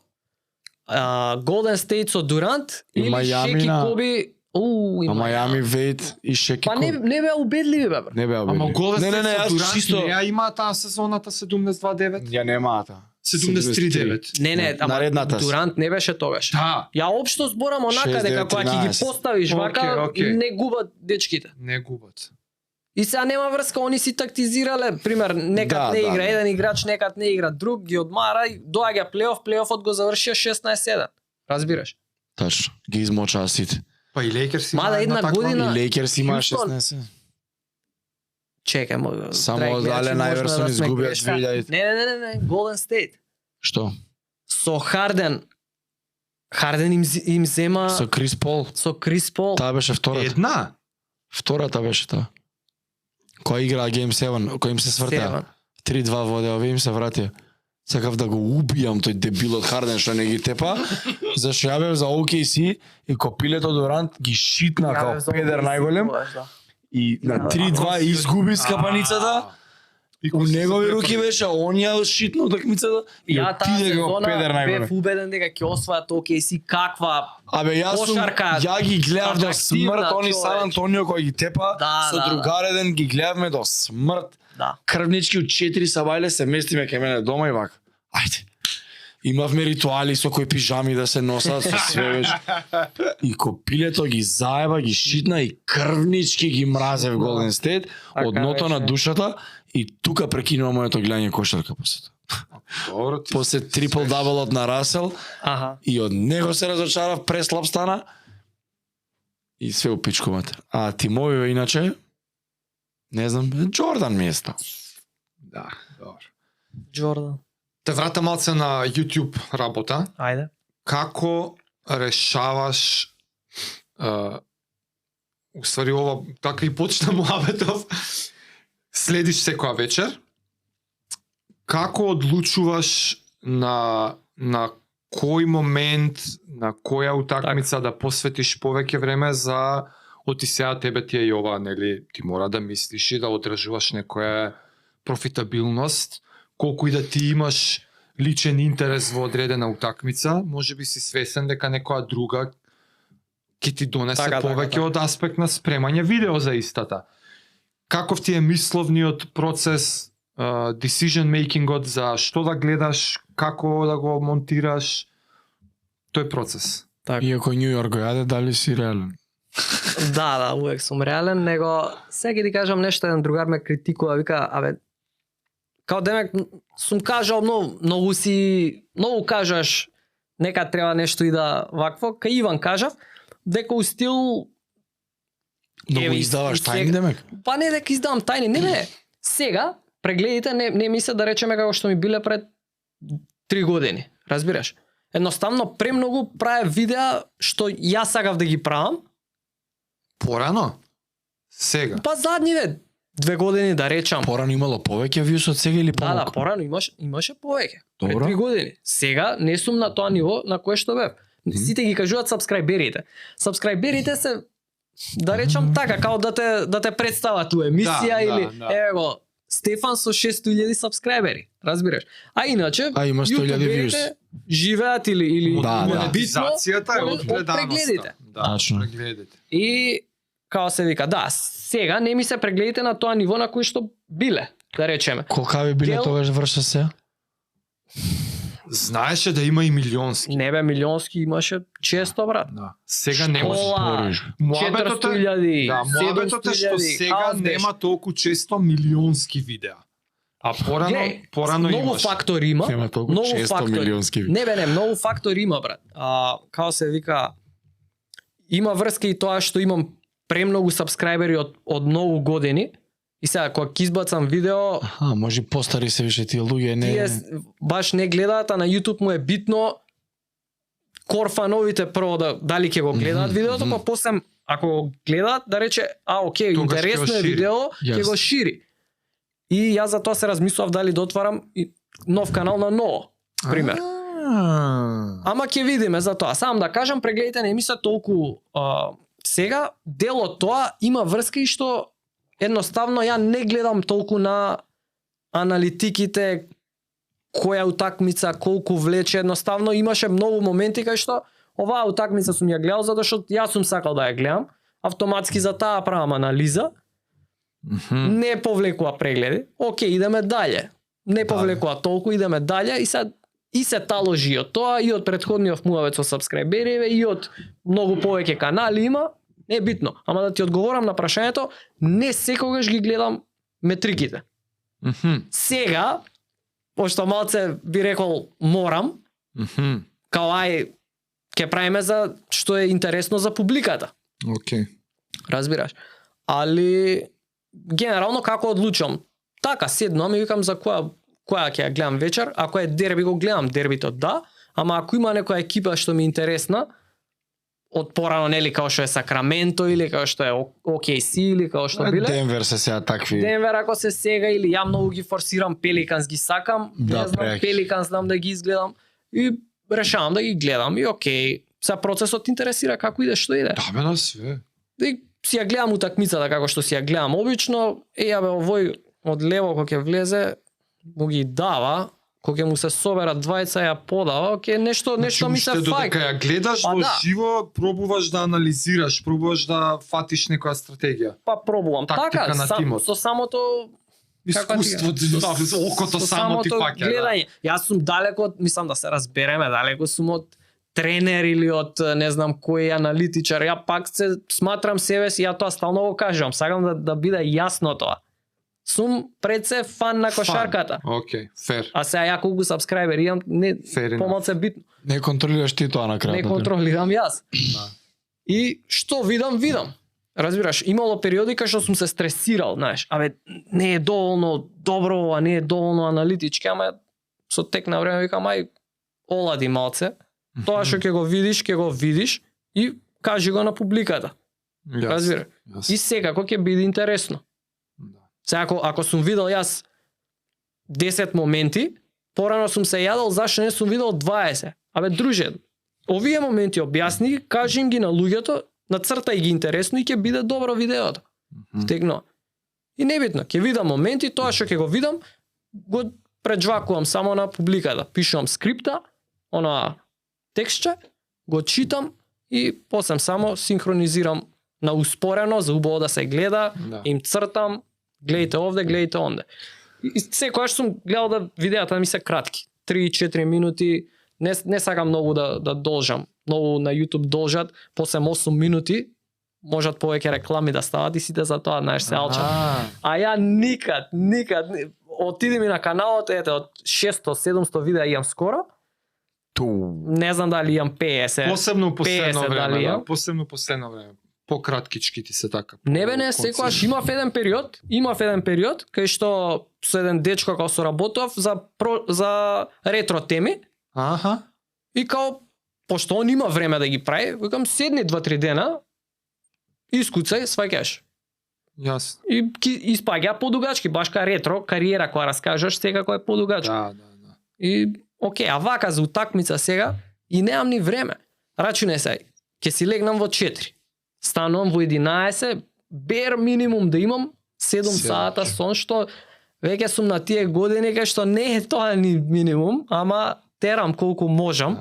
Голден Стейт со Дурант И или Мајами Шек и на- Коби. А Мајами, Вейт и Шек и Па не Коби. не беа убедливи бе. Бре. Не беа Ама убедливи. Голден Не, не, не, Стейт со јас Дурант чисто не ја има таа сезоната 72-9? ја немаа таа. 73-9. Не, ама Наредната се. Дурант не беше тогаш. Да, Ја општо зборам онака 6, дека 9, кога ќе ги 13. поставиш вака, Окей. не губат дечките. не губат. И сега нема врска, они си тактизирале, пример, некад Да, не да, игра да. еден играч, некад не игра друг, ги одмара и доаѓа плейоф, плейофот го завршија 16-7. Разбираш? Точно. Ги измочаа сите. Па и Лейкерс Мада има една таква- година- И Лейкерс има Хјустон. 16. Чекај, мој Само драги гледачи, Ален можна Айверсон да сме изгубија грешка. 2000. Не, Голден Стейт. Што? Со Харден. Харден им зема Со Крис Пол. со Крис Пол. Таа беше втората. Една? Втората беше таа. Која играа Game 7, кој им се свртеа. 7. 3-2 воде, овие им се вратија. Сакав да го убијам тој дебилот Харден што не ги тепа, зашто ја бев за OKC и копилето Дорант ги шитна као педер најголем и на 3-2 изгуби скапаницата. У негови руки беше, он ја шитна утакмицата и Ја таа отиде како педер сезона бев најголем. убеден дека ќе освојат OKC каква Абе кошарка, ја ги гледав до атрактивна, смрт, они Сан човече. Антонио кој ги тепа, Да, со да, другар еден ги гледавме до смрт. Да. Крвнички од 4 сабајле се местиме кај мене дома и вака. Ајде. Имавме ритуали со кои пижами да се носат, со све беше. И копилето ги заеба, ги шитна и крвнички ги мразев Голден Стейт од Така ното на беше. душата и тука прекинува моето гледање кошарка после тоа. Добро, ти После трипл даблот на Расел Аха. и од него се разочарав, преслаб стана и све у пичку матер. А тимовиве иначе не знам, Джордан ми е стал. Да, добро. Джордан. Те врата малце на YouTube работа. Ајде. Како решаваш уствари ова така и почна муабетов, следиш секоја вечер, како одлучуваш на кој момент, на која утакмица да посветиш повеќе време за оти сега тебе ти е и ова, нели, ти мора да мислиш и да одржуваш некоја профитабилност, колку и да ти имаш личен интерес во одредена утакмица, може би си свесен дека некоја друга ќе ти донесе Така, така, повеќе така. од аспект на спремање видео за истата. Каков ти е мисловниот процес, decision makingот за што да гледаш, како да го монтираш, тој процес. Така. Иако Нью Йорк го јаде, дали си реален? Да, увек сум реален, него сега ти кажам нешто, еден другар ме критикува, вика, абе, као демек сум кажал многу кажаш, нека треба нешто и да вакво, кај Иван кажав, дека у стил Многу Еве, издаваш и тајни сега- демек? па не дека издавам тајни, не, сега прегледите не ми се да речеме како што ми биле пред 3 години, разбираш? Едноставно премногу правев видеа што јас сакав да ги правам, Порано? Сега? па задниве 2 години да речам. Порано имало повеќе вјус од сега или Да, помалку? порано имаше повеќе. Пред Добро. 3 години. Сега не сум на тоа ниво на кое што бев. Сите ги кажуваат сабскрајберите. Сабскрајберите се да речам така, као да те представат у емисија Да, или да. еве го Стефан со 600.000 сабскрајбери, разбираш? А иначе А, има 100.000 јутуберите views. живеат или Да, да. Монетизацијата е од од гледаноста. прегледите. Да, Тачно. прегледите. И као се вика, да, сега не ми се прегледите на тоа ниво на кој што биле, да речеме. Колка ви биле Дел- тогаш врша се? Знаеше да има и милионски. Не бе милионски имаше често, брат. Да. Сега нема. Пола, Муабетот е 400.000, Да, муабетот е што 700.000, сега хаос беше. нема толку често милионски видеа. А порано многу имаш. фактори има. Нема толку Многу често фактори. милионски. Не бе, не, многу фактори има, брат. Као се вика, има врска и тоа што имам премногу сабскрајбери од многу години. И сега, кога ќе избацам видео, Аха, може постари се више тие луѓе, не... тие баш не гледаат, а на YouTube му е битно корфановите прво дали ќе го гледаат видеото, па после ако го гледаат, да рече, окей, Тогаш ќе го интересно е шири. видео, ќе Јас. го шири. И јас за тоа се размислував дали да отварам и нов канал на ново, пример. Ама ќе видиме за тоа. Сам да кажам, прегледите не ми се толку сега дел од тоа има врска и што едноставно ја не гледам толку на аналитиките, која утакмица, колку влече, едноставно имаше многу моменти кај што оваа утакмица сум ја гледал затоа што јас сум сакал да ја гледам, автоматски за таа правам анализа, не повлекува прегледи, окей, идеме дале. Не повлекува толку, идеме дале и се таложи и од тоа и од претходниот муавет со сабскрајбериве и од многу повеќе канали има, не е битно. Ама да ти одговорам на прашањето, не секогаш ги гледам метриките. Сега, пошто малце би рекол морам, као ај ќе правиме за што е интересно за публиката. Окей. Разбираш? Али генерално како одлучувам? Така седнам и викам за која ќе ја гледам вечер, ако е дерби го гледам дербито да, ама ако има некоја екипа што ми е интересна, од порано нели као што е Сакраменто или као што е OKC или као што биле. Денвер се сега такви. Денвер ако се сега или ја многу ги форсирам, Пеликанс ги сакам, Да, не знам, преки. Пеликанс знам да ги изгледам и решавам да ги гледам и окей, сега процесот интересира како иде, што иде. Да бе на све. И си ја гледам утакмицата како што си ја гледам обично, бе овој од лево кој ќе влезе, му ги дава, кога ќе му се соберат двајца ја подава, окей, нешто ми се уште фаќа. додека ја гледаш Па во да. живо, пробуваш да анализираш, пробуваш да фатиш некоја стратегија. Па пробувам. Тактика Така, на тимот. со самото Искуството, окото со само ти фаќа. гледање. Јас сум далеко од, мислам да се разбереме, далеко сум од тренер или од не знам кој аналитичар. Ја пак се сматрам себе си, ја тоа стално го кажувам, сакам да биде јасно тоа. Сум пред се фан на кошарката. Окей, фер. А сега ја колку сабскрајбери имам, не Fair enough. помалку е битно. Не контролираш ти тоа на крајот. Не контролирам јас. Да. И што видам. Разбираш, имало периоди кај што сум се стресирал, знаеш, не е доволно добро, а не е доволно аналитички, ама со тек на време викам ај олади малце. Тоа што ќе го видиш и кажи го на публиката. Разбира. И секако ќе биде интересно. Да. Сега ако сум видел јас 10 моменти, порано сум се јадал зашто не сум видел 20. Друже, овие моменти објасни, кажи им ги на луѓето, нацртај ги интересно и ќе биде добро видеото. Стегно. И небитно, ќе видам моменти, тоа што ќе го видам, го преджвакувам само на публиката. Пишувам скрипта, текстче, го читам и после само синхронизирам на успорено за убаво да се гледа, Да. им цртам, гледајте овде, гледајте онде. И секогаш сум гледал да видеата ми се кратки, 3-4 минути, не сакам многу да должам. Многу на YouTube должат по 7-8 минути, можат повеќе реклами да стават и сите за тоа, знаеш, се алчат. А ја никад, отиди ми на каналот, ете, од 600-700 видеа имам скоро, не знам дали имам 50. Посебно последно 50 време, дали да, имам. посебно последно време. Пократкички ти се така. Не, секогаш имав еден период кај што со еден дечко као соработував за ретро теми Аха. и као пошто он има време да ги прави, викам седни 2-3 дена, искуцај, сваќаш. Јасно. И испаѓа подугачки, баш ка ретро кариера која раскажаш, секако е подугачка. Да. И окей, а вака за утакмица сега и немам ни време. Рачуне се, ќе си легнам во 4. Станувам во 11, бер минимум да имам 7 сата сон, што веќе сум на тие години кај што не е тоа ни минимум, ама терам колку можам.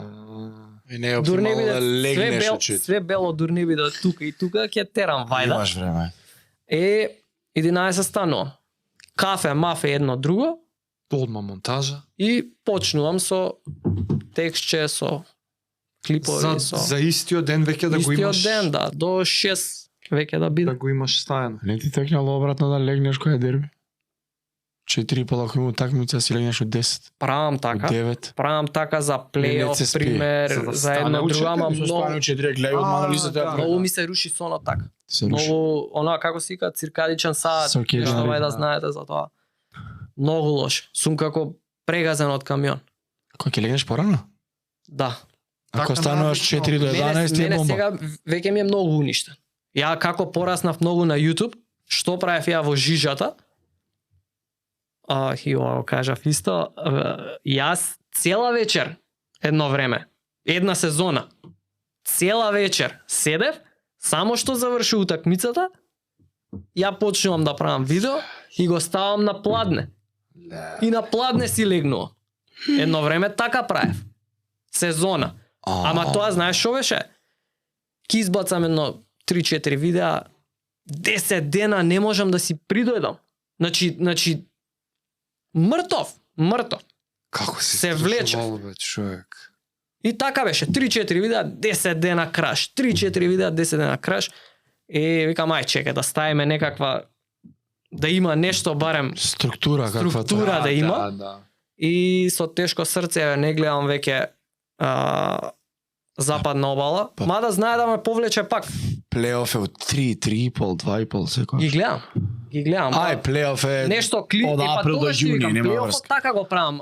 И не е Дур не оптимално биде да легнеш очите. све бело, дур не биде тука и тука, ќе терам вајда. Имаш време. 11 станувам. Кафе, мафе, едно друго Одма монтажа. и почнувам со текстче, со клипови, За истиот ден веќе да го истиот имаш. ден, да, до 6 веќе да биде. Да го имаш стајано. Не ти текнало обратно да легнеш кој е дерби? 4,5 ако има утакмица си легнеш од 10, Правам од така. 9. Правам така за Не се плейоф, спие. пример, За да за стане едно у друго, ама четири, многу, 4 гледај од анализата. да. многу ми се руши сонот така. Се руши. Многу, она како се вика, циркадичен саат, Circadian што rhythm, да знаете за тоа. Многу лош. Сум како прегазен од камион. Кој ќе легнеш порано? Да. Ако Така стануваш навично. 4 до 11 е мене бомба. сега веќе ми е многу уништен. Ја како пораснав многу на YouTube, што правев ја во жижата? Го кажав исто, јас цела вечер едно време, една сезона, цела вечер седев, само што заврши утакмицата, ја почнувам да правам видео и го ставам на пладне. И на пладне си легнувам. Едно време така правев. Сезона. Ама тоа знаеш што беше? Ки избацам едно 3-4 видеа, 10 дена не можам да си придојдам. Значи мртов. Како си Се влече. бе, човек. И така беше, 3-4 видеа, 10 дена краш. 3-4 видеа, 10 дена краш. Викам, ај чекај да ставиме некаква, да има нешто барем Структура каква структура да има. Да. И со тешко срце не гледам веќе западна обала. Па. Мада знае да ме повлече пак. Плейоф е од 3, 3,5, 2,5 секој. Ги гледам. Ај, плейоф е Нешто од април до јуни, нема врска. Така го правам.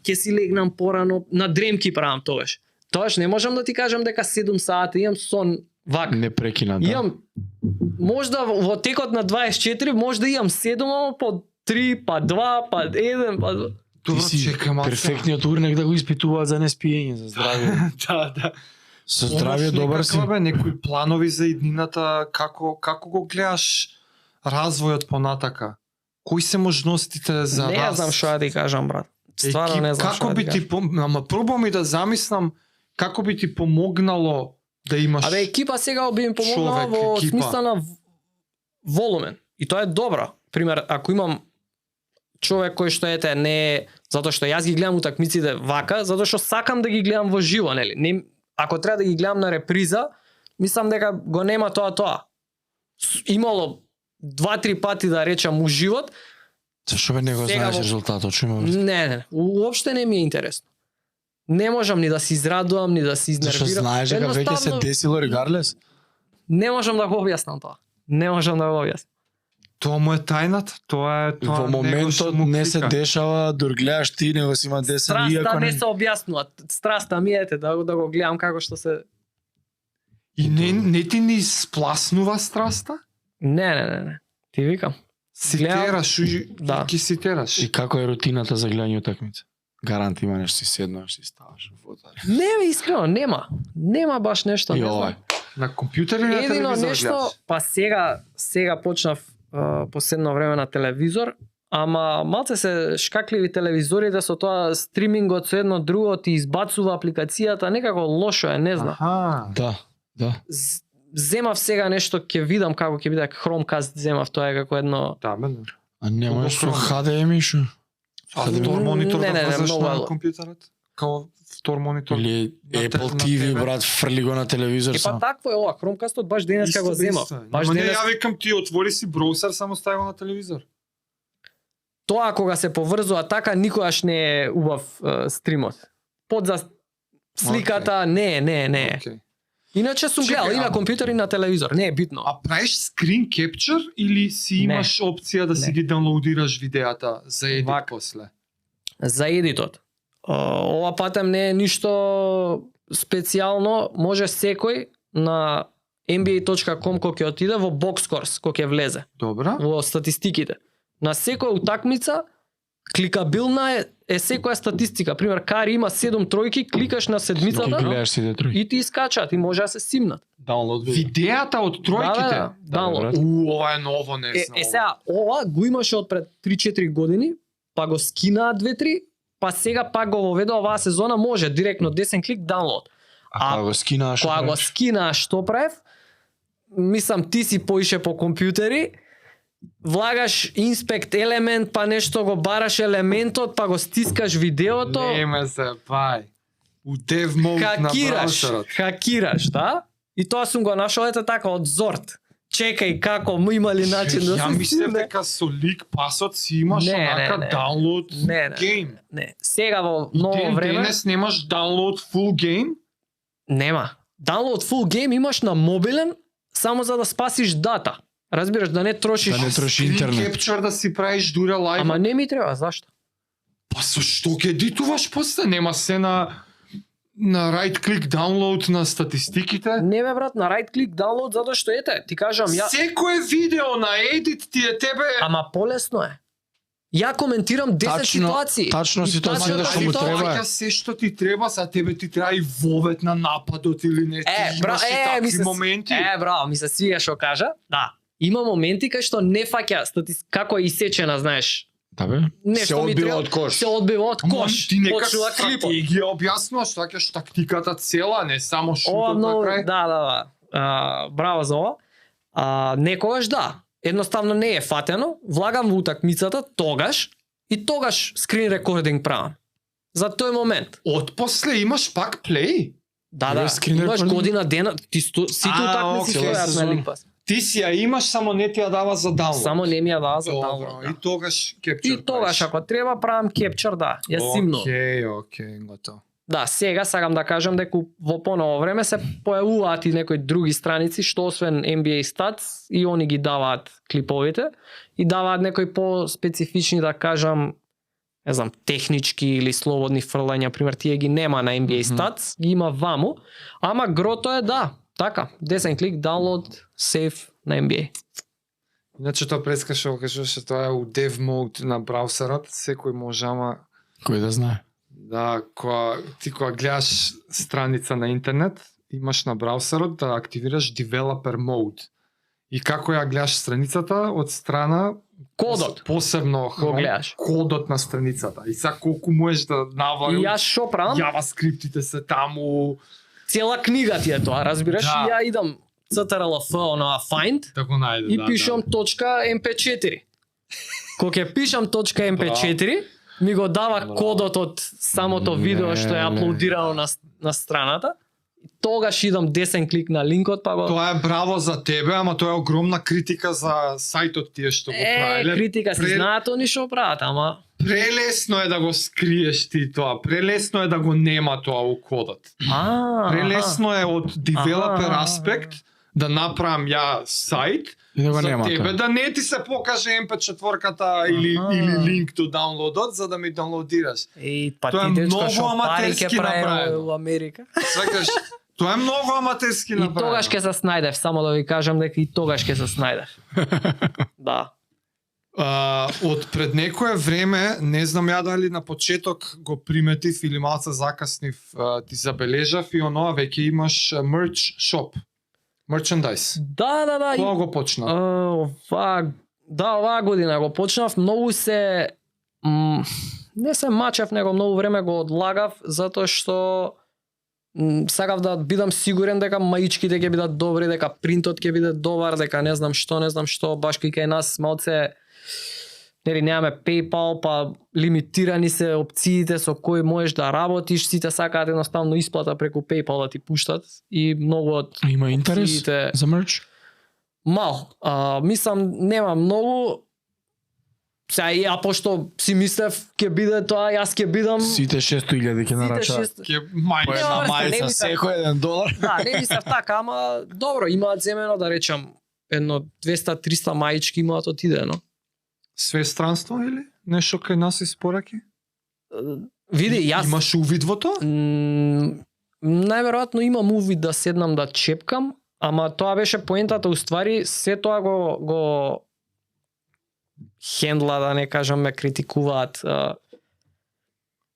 Ќе си легнам порано, на дремки правам тогаш. Тоаш не можам да ти кажам дека 7 сати имам сон вака. Не прекина, да. Имам можда во текот на 24 може да имам 7, ама по 3, па 2, па 1, па Добро, Ти си чекај малку. перфектниот урнек да го испитуваат за неспиење, за здравје. Да. Со здравје Имаш добар си. некаква, бе, некои планови за иднината, како го гледаш развојот понатака? Кои се можностите за не раст? знам што да ти кажам, брат. Стварно Екип, не знам што како да би ти ти кажам. ама пробам и да замислам како би ти помогнало да имаш Абе екипа сега би им помогнала човек, во екипа. смисла на волумен. И тоа е добро. Пример, ако имам човек кој што ете не затоа што јас ги гледам утакмиците вака, затоа што сакам да ги гледам во живо, нели? Не, ако треба да ги гледам на реприза, мислам дека го нема тоа. Имало 2-3 пати да речам у живот, Зашо бе не го Сега знаеш во- резултатот, што има врска? не, уопште не ми е интересно. Не можам ни да се израдувам, ни да се Зашо изнервирам. знаеш дека веќе се Едноставно, десило регарлес? Не можам да го објаснам тоа. Не можам да го објаснам. Тоа му е тајната, тоа е тоа. Во моментот не се дешава, дур гледаш ти, него си има десен, Страста иако не се објаснува. Страста ми ете да го гледам како што се И не ти ни спласнува страста? Не. Ти викам. Си Гледам- тераш, Да. Ки си тераш. И како е рутината за гледање утакмица? Гарант има нешто, си седнаш, си ставаш во фотоа. Не, бе, искрено, нема. Нема баш нешто, И не знам. овај. На компјутер или на Едино телевизор нешто, гледаш? па сега почнав последно време на телевизор, ама малце се шкакливи телевизорите со тоа стримингот со едно друго ти избацува апликацијата, некако лошо е, не знам. Аха. Да. Земав сега нешто, ќе видам како ќе биде Chromecast, земав тоа е како едно. Да, бе. А немаш со Убаво. HDMI шо? А Хаде втор ми- монитор Не, да не, влезеш многу на е. компјутерот? Као втор монитор? Или На Apple на TV, тебе? брат, фрли го на телевизор Е па само. такво е ова, Chromecastот баш денеска го Исто, земав. исто е. Баш Ама не, денес ја викам ти отвори си броусер, само стави го на телевизор. тоа кога се поврзува така никогаш не е убав стримот. Под за сликата не. Океј. Иначе сум Чекај, гледал и на ама- компјутер и на телевизор, не е битно. А правиш скрин кепчер или си Не. имаш опција да си Не. ги даунлоудираш видеата за едит Вака. после? За едитот. Ова патем не е ништо специјално, може секој на nba.com кој ќе отиде во Boxscores, кој ќе влезе Добра. во статистиките. На секоја утакмица кликабилна е секоја статистика. Пример, Кари има 7 тројки, кликаш на Ќе седмицата гледаш сите тројки. и ти искачаат и може да се симнат. Даунлоад Видеата од тројките? Да, даунлоад. брат. Ова е ново, не знам. Сега, ова го имаше од пред 3-4 години, па го скинаа 2-3, па сега пак го воведува оваа сезона, може директно десен клик даунлоад. А кога го скинааш, Кога го скинааш што правев, мислам ти си поише по компјутери, влагаш инспект елемент, па нешто го бараш елементот, па го стискаш видеото, Неме се, бај. У dev mode на браузерот. хакираш, да? И тоа сум го нашол ете така од зорт. Чекај како му има ли начин да Ја се мислев стигне? дека со лик пасот си имаш Не, онака не. download Не, не. game. Не, сега во И ново време денес немаш download full game? нема. Download full game имаш на мобилен само за да спасиш дата. Разбираш да не трошиш. Да не трошиш Screen интернет. capture да си правиш дуре лайв. Ама не ми треба, зашто? Па со што ќе едитуваш после? Нема се на right click download на статистиките? Не бе брат, на right click download затоа што ете, ти кажам ја. Секое видео на edit ти е тебе. Ама полесно е. Ја коментирам 10 ситуации. Тачно И ситуацијата тачната што му ситуација- треба е. Ја се што ти треба, са тебе ти треба и вовет на нападот или не. Ти имаш и такви моменти. браво, ми се свија што кажа. Да. Има моменти кај што не фаќа како е исечена, знаеш. Да бе. Нешто Се ми одбива треба- од кош. Се одбива од Ама кош. ти нека Почнува клипот. стратегија објаснуваш, сакаш тактиката цела, не само Ова шутот на многу, крај. да. Браво за ова. Некогаш да, едноставно не е фатено, влагам во утакмицата тогаш и тогаш скрин рекординг правам. За тој момент. Отпосле имаш пак плей. Да, Бе, да, скрин имаш рекординг? година дена, ти сите утакмици окей, стојат на сезон. Ликпас. Ти си ја имаш, само не ти ја дава за даунлоад. Само не ми ја дава за Добро, download. и Да. тогаш кепчер. И тогаш ако треба правам кепчер, да, ја симно. Океј, готово. Да, сега сакам да кажам дека во поново време се појавуваат и некои други страници што освен NBA Stats и они ги даваат клиповите и даваат некои по-специфични да кажам не знам, технички или слободни фрлања, пример, тие ги нема на NBA Stats, ги има ваму, ама грото е да, така, десен клик, download, save на NBA. Иначе тоа прескаше, кажуваше, тоа е у dev mode на браузерот, секој може, ама Кој да знае? да, кога гледаш страница на интернет, имаш на браузерот да активираш developer mode. И како ја гледаш страницата од страна Кодот. посебно Го гледаш. кодот на страницата. И сега колку можеш да И навалиш јас шо правам? JavaScriptите се таму Цела книга ти е тоа, разбираш? Да. И ја идам CTRL-F, онаа find, да го најде. и пишам точка .mp4. Кога ќе пишам точка .mp4, ми го дава кодот од самото видео што е Не, не. аплодирано на страната. И тогаш идам десен клик на линкот, па го... Тоа е браво за тебе, ама тоа е огромна критика за сајтот тие што го правеле. критика си знаат они што прават, ама... Прелесно е да го скриеш ти тоа. Прелесно е да го нема тоа у кодот. Прелесно е од developer Аха. аспект да направам ја сајт И да го за нема тебе тоа. да не ти се покаже MP4-ката или Аха. или линк до даунлодот за да ми даунлодираш. Па Тоа е ти дечко многу што пари аматерски ќе прави направено. у Америка. Свекаш, тоа е многу аматерски И направено. тогаш ќе се снајдев, само да ви кажам дека и тогаш ќе се снајдев. Да. Од пред некое време, не знам ја дали на почеток го приметив или малце закаснив, ти забележав и оноа веќе имаш merch shop. Merchandise. Да. Кога го почна? Оваа година го почнав, многу се не се мачев, него многу време го одлагав затоа што сакав да бидам сигурен дека маичките ќе бидат добри, дека принтот ќе биде добар, дека не знам што, баш кај нас малце нели немаме PayPal, па лимитирани се опциите со кои можеш да работиш, сите сакаат едноставно исплата преку PayPal да ти пуштат и многу од Има интерес опциите- за мерч? мал. Мислам нема многу. Сега ја пошто си мислев ќе биде тоа, јас ќе бидам Сите 600.000 ќе нарачаат. Ќе По мајка. една врска, не мајца, мислам. секој $1. Да, не мислев така, ама добро, имаат земено да речам едно 200-300 маички имаат отидено. Све странство или нешто кај нас испораки? Види, јас Имаш увид во тоа? најверојатно имам увид да седнам да чепкам, ама тоа беше поентата, уствари се тоа го хендла, да не кажам, ме критикуваат.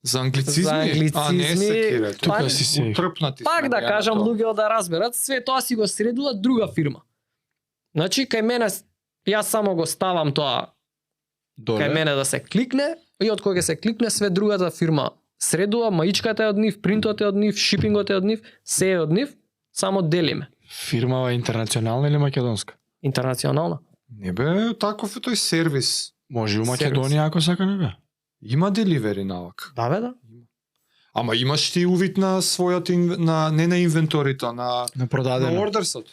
За англицизми? За англицизми, А не се кире. па, Тука си се. Утрпнати Пак сме да ние на кажам, тоа. луѓе да разберат, све тоа си го средила друга фирма. Значи, кај мене, јас само го ставам тоа кај мене да се кликне, и од кога ќе се кликне, све другата фирма средува, маичката е од нив, принтот е од нив, шипингот е од нив, се е од нив, само делиме. Фирмава е интернационална или македонска? Интернационална. Не бе, таков е тој сервис. Може и у Сервис. Македонија ако сака не бе. Има деливери навак. Да, бе, да. Ама имаш ти увид на својот не на инвенторито, на На продадено. ордерсот.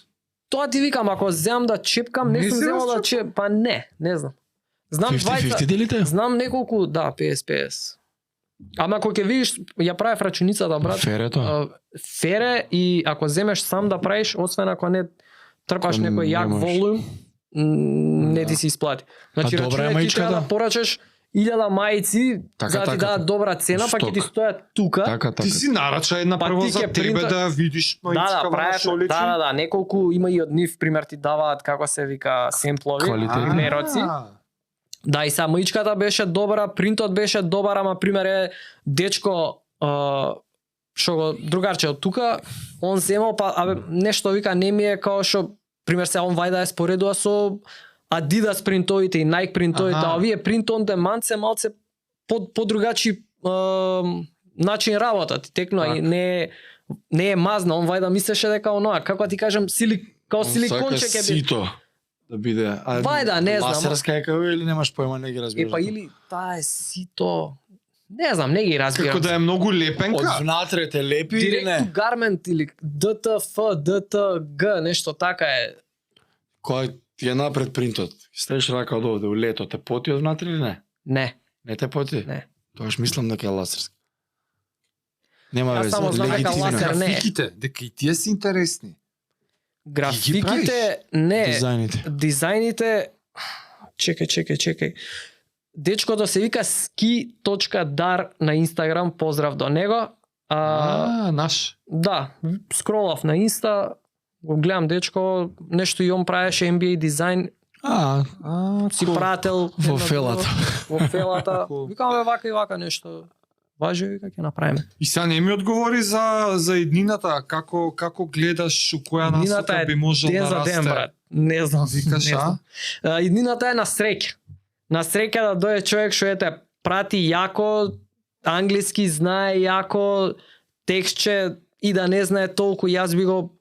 Тоа ти викам, ако земам да чепкам, не Не сум си земал да разчепкал? чеп, па не знам. Знам 50-50 двајца, делите? знам неколку, да, 50-50. Ама кога ќе видиш, ја правев рачуницата, брат, Ферето. фере и ако земеш сам да правиш, освен ако не трпаш Ако некој не јак можеш. волум, не ти се исплати. Значи, А добра е рачунај ти маичката? треба да порачаш 1000 мајци, Така, за да ти така. дадат добра цена, па ќе ти Шток. стојат тука. Така, така. Ти си нарача една Па прво ти за ќе тебе принта- да видиш Да, мајцка во правев, што личи. да, неколку има и од нив, пример ти даваат како се вика семплови, Квалитет. мероци. Да, и са маичката беше добра, принтот беше добар, ама пример е дечко што го другарче од тука, он земал па нешто вика не ми е као што пример се он вајда е споредува со Adidas принтовите и Nike принтовите, Аха. а овие print on demand се малце по другачи начин работа ти текнува и не е мазна, он вајда мислеше дека оноа, како да ти кажам, као силиконче ќе биде. Сито да биде. А Вајда, не знам. Ласерска е као или немаш појма, не ги разбираш. Па или таа е сито. Не знам, не ги разбирам. Како да е многу лепенка. Од внатре те лепи или Директно не? гармент или ДТФ, ДТГ, нешто така е. Кој ти е напред принтот? Ставиш рака од овде, у лето, те поти од внатре или не? Не. Не те поти? Не. Тоаш мислам дека е ласерски. Нема Јас везе, само знам дека легитимно. ласер не е. Графиките, дека и тие се интересни. Графиките не. Дизајните. Дизајните чекај. Дечкото се вика ski.dar на Инстаграм, поздрав до него. Наш. Да, скролав на Инста, го гледам дечко, нешто и он правеше NBA дизайн, си прател Во фелата. Во фелата. Викаме вака и вака нешто. Важи, вика, ќе направиме. И сега не ми одговори за иднината, како гледаш у која Иднината насока е би можел ден да за расте. ден, брат. Не знам. Викаш, не знам. Иднината е на среќа. На среќа да дојде човек што ете прати јако, англиски знае јако, текстче и да не знае толку, јас би го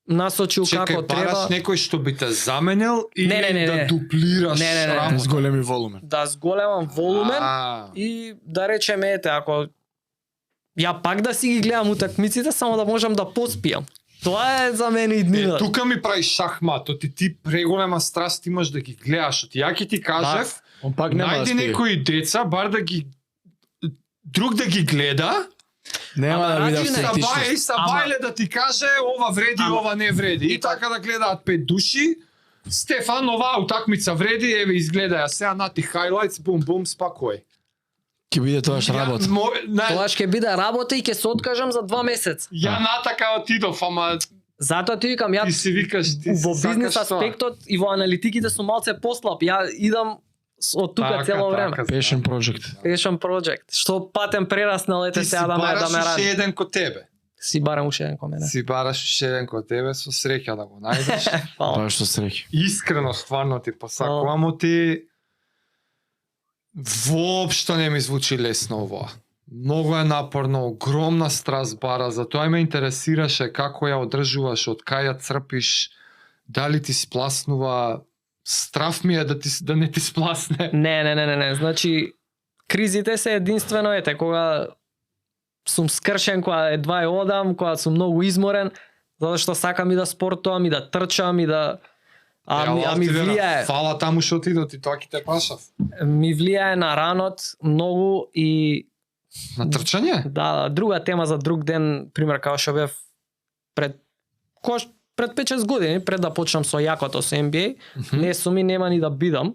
насочил како Чекај, треба. бараш некој што би те заменил или Не. да дуплираш Не. работа? С големи волумен. Да зголемам волумен А, и да речеме ете ако ја пак да си ги гледам утакмиците само да можам да поспијам. Тоа е за мене иднина. тука ми прави шахмат, ти преголема страст имаш да ги гледаш. Ја ќе ти кажев, Он пак нема да најди спие. некои деца, бар да ги друг да ги гледа, Нема да видам ради не. статичност. Сабајле да ти каже ова вреди, ова не вреди. И така да гледаат 5 души. Стефан, оваа утакмица вреди, еве изгледа ја сега на ти хайлайтс, бум бум, спакој. Ќе биде тоа што работа. Тоа ќе биде работа и ќе се откажам за 2 месеца. Ја натака отидов, ама Затоа ти викам, ти ја си викаш ти во сакаш бизнес тоа. аспектот и во аналитиките сум малце послаб. Ја идам од тука цело време. Passion project. Passion project. Што патем прераснал ете Ти си сега да ме бараш уште ради. еден ко тебе. Си барам уште еден ко мене. Си бараш уште еден ко тебе, со среќа да го најдеш. Фала. Тоа што среќа. Искрено, стварно ти посакувам, но ти воопшто не ми звучи лесно ова. Многу е напорно, огромна страст бара, затоа и ме интересираше како ја одржуваш, од кај ја црпиш, дали ти спласнува. Страв ми е да не ти спласне. Не. Значи, кризите се единствено ете кога сум скршен, кога едва ја одам, кога сум многу изморен, затоа што сакам и да спортувам, и да трчам, и да... ми влијае, Фала таму што отидов, и тоа ќе те прашав. ми влијае на ранот многу и На трчање? да, друга тема за друг ден, пример како што бев пред 5-6 години, пред да почнам со јакото со NBA, не сум и нема ни да бидам,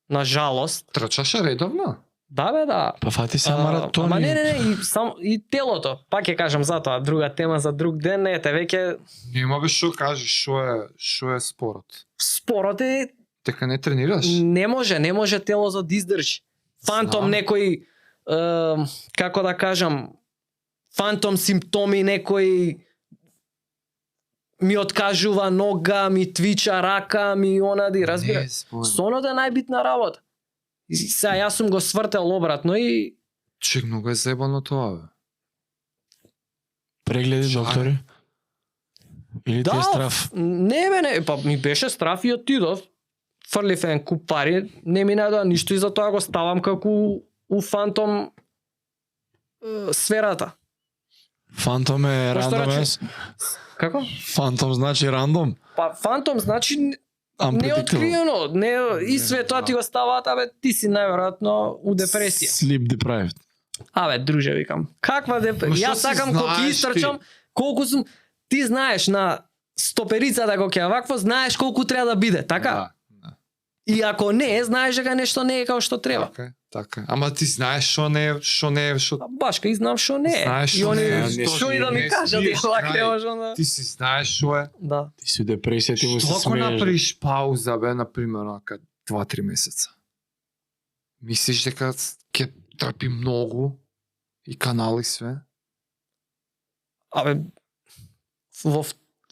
на жалост. Трчаше редовно? Да бе, да. Па фати се Ама маратони. не, и телото. Пак ќе кажам затоа, друга тема за друг ден, ете веќе Нема бе што кажеш, што е спорот. спорот е Дека не тренираш? не може телото да издржи. Фантом Знам. некои како да кажам, фантом симптоми некои ми откажува нога, ми твича рака, ми онади, разбира. Сонот е најбитна работа. И сега јас сум го свртел обратно и Чек, многу е заебано тоа, бе. Прегледи Шо? доктори? Или ти е страф? Не, па ми беше страф и отидов. Фрлив еден куп пари, не ми најдоа ништо и затоа го ставам како у фантом сферата. Фантом е Па што рандом. рече? Како? Фантом значи рандом. Па фантом значи Unpredictable. неоткриено, не и све тоа ти го ставаат, абе ти си најверојатно у депресија. Sleep deprived. Абе друже викам, каква Ма депресија? што Јас си сакам кога знаеш ќе истрчам, колку сум ти знаеш на стоперицата кога ќе вакво знаеш колку треба да биде, така? Да, И ако не, знаеш дека нешто не е како што треба. така. Ама ти знаеш што не е, што Па башка и знам што не е. Знаеш И што они не е, што и да ми не кажат, смиеш, и лак крај. не можам да. ти си знаеш што е. Да. Ти си у депресија, ти му се Што ако смееш. направиш пауза, бе, например, онака 2-3 месеца? Мислиш дека ќе трпи многу и канали све? Абе во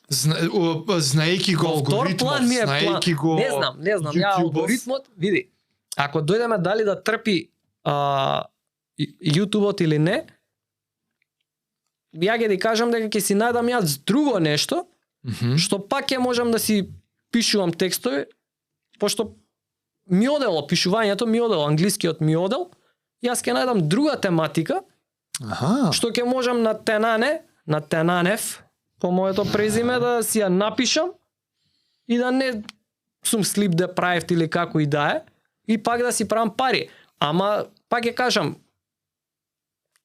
Знаејќи го Во втор алгоритмот, план ми е план. знаејќи го Не знам, ја YouTube-ов. алгоритмот, види. Ако дојдеме дали да трпи YouTube-от или не, ја ќе ти кажам дека ќе си најдам јас друго нешто, Мгм. што пак ќе можам да си пишувам текстови, пошто ми одело пишувањето, ми одело англискиот ми одел, јас ќе најдам друга тематика, Аха. што ќе можам на Тенанев, по моето презиме да си ја напишам и да не сум sleep deprived или како и да е, и пак да си правам пари. Ама пак ќе кажам,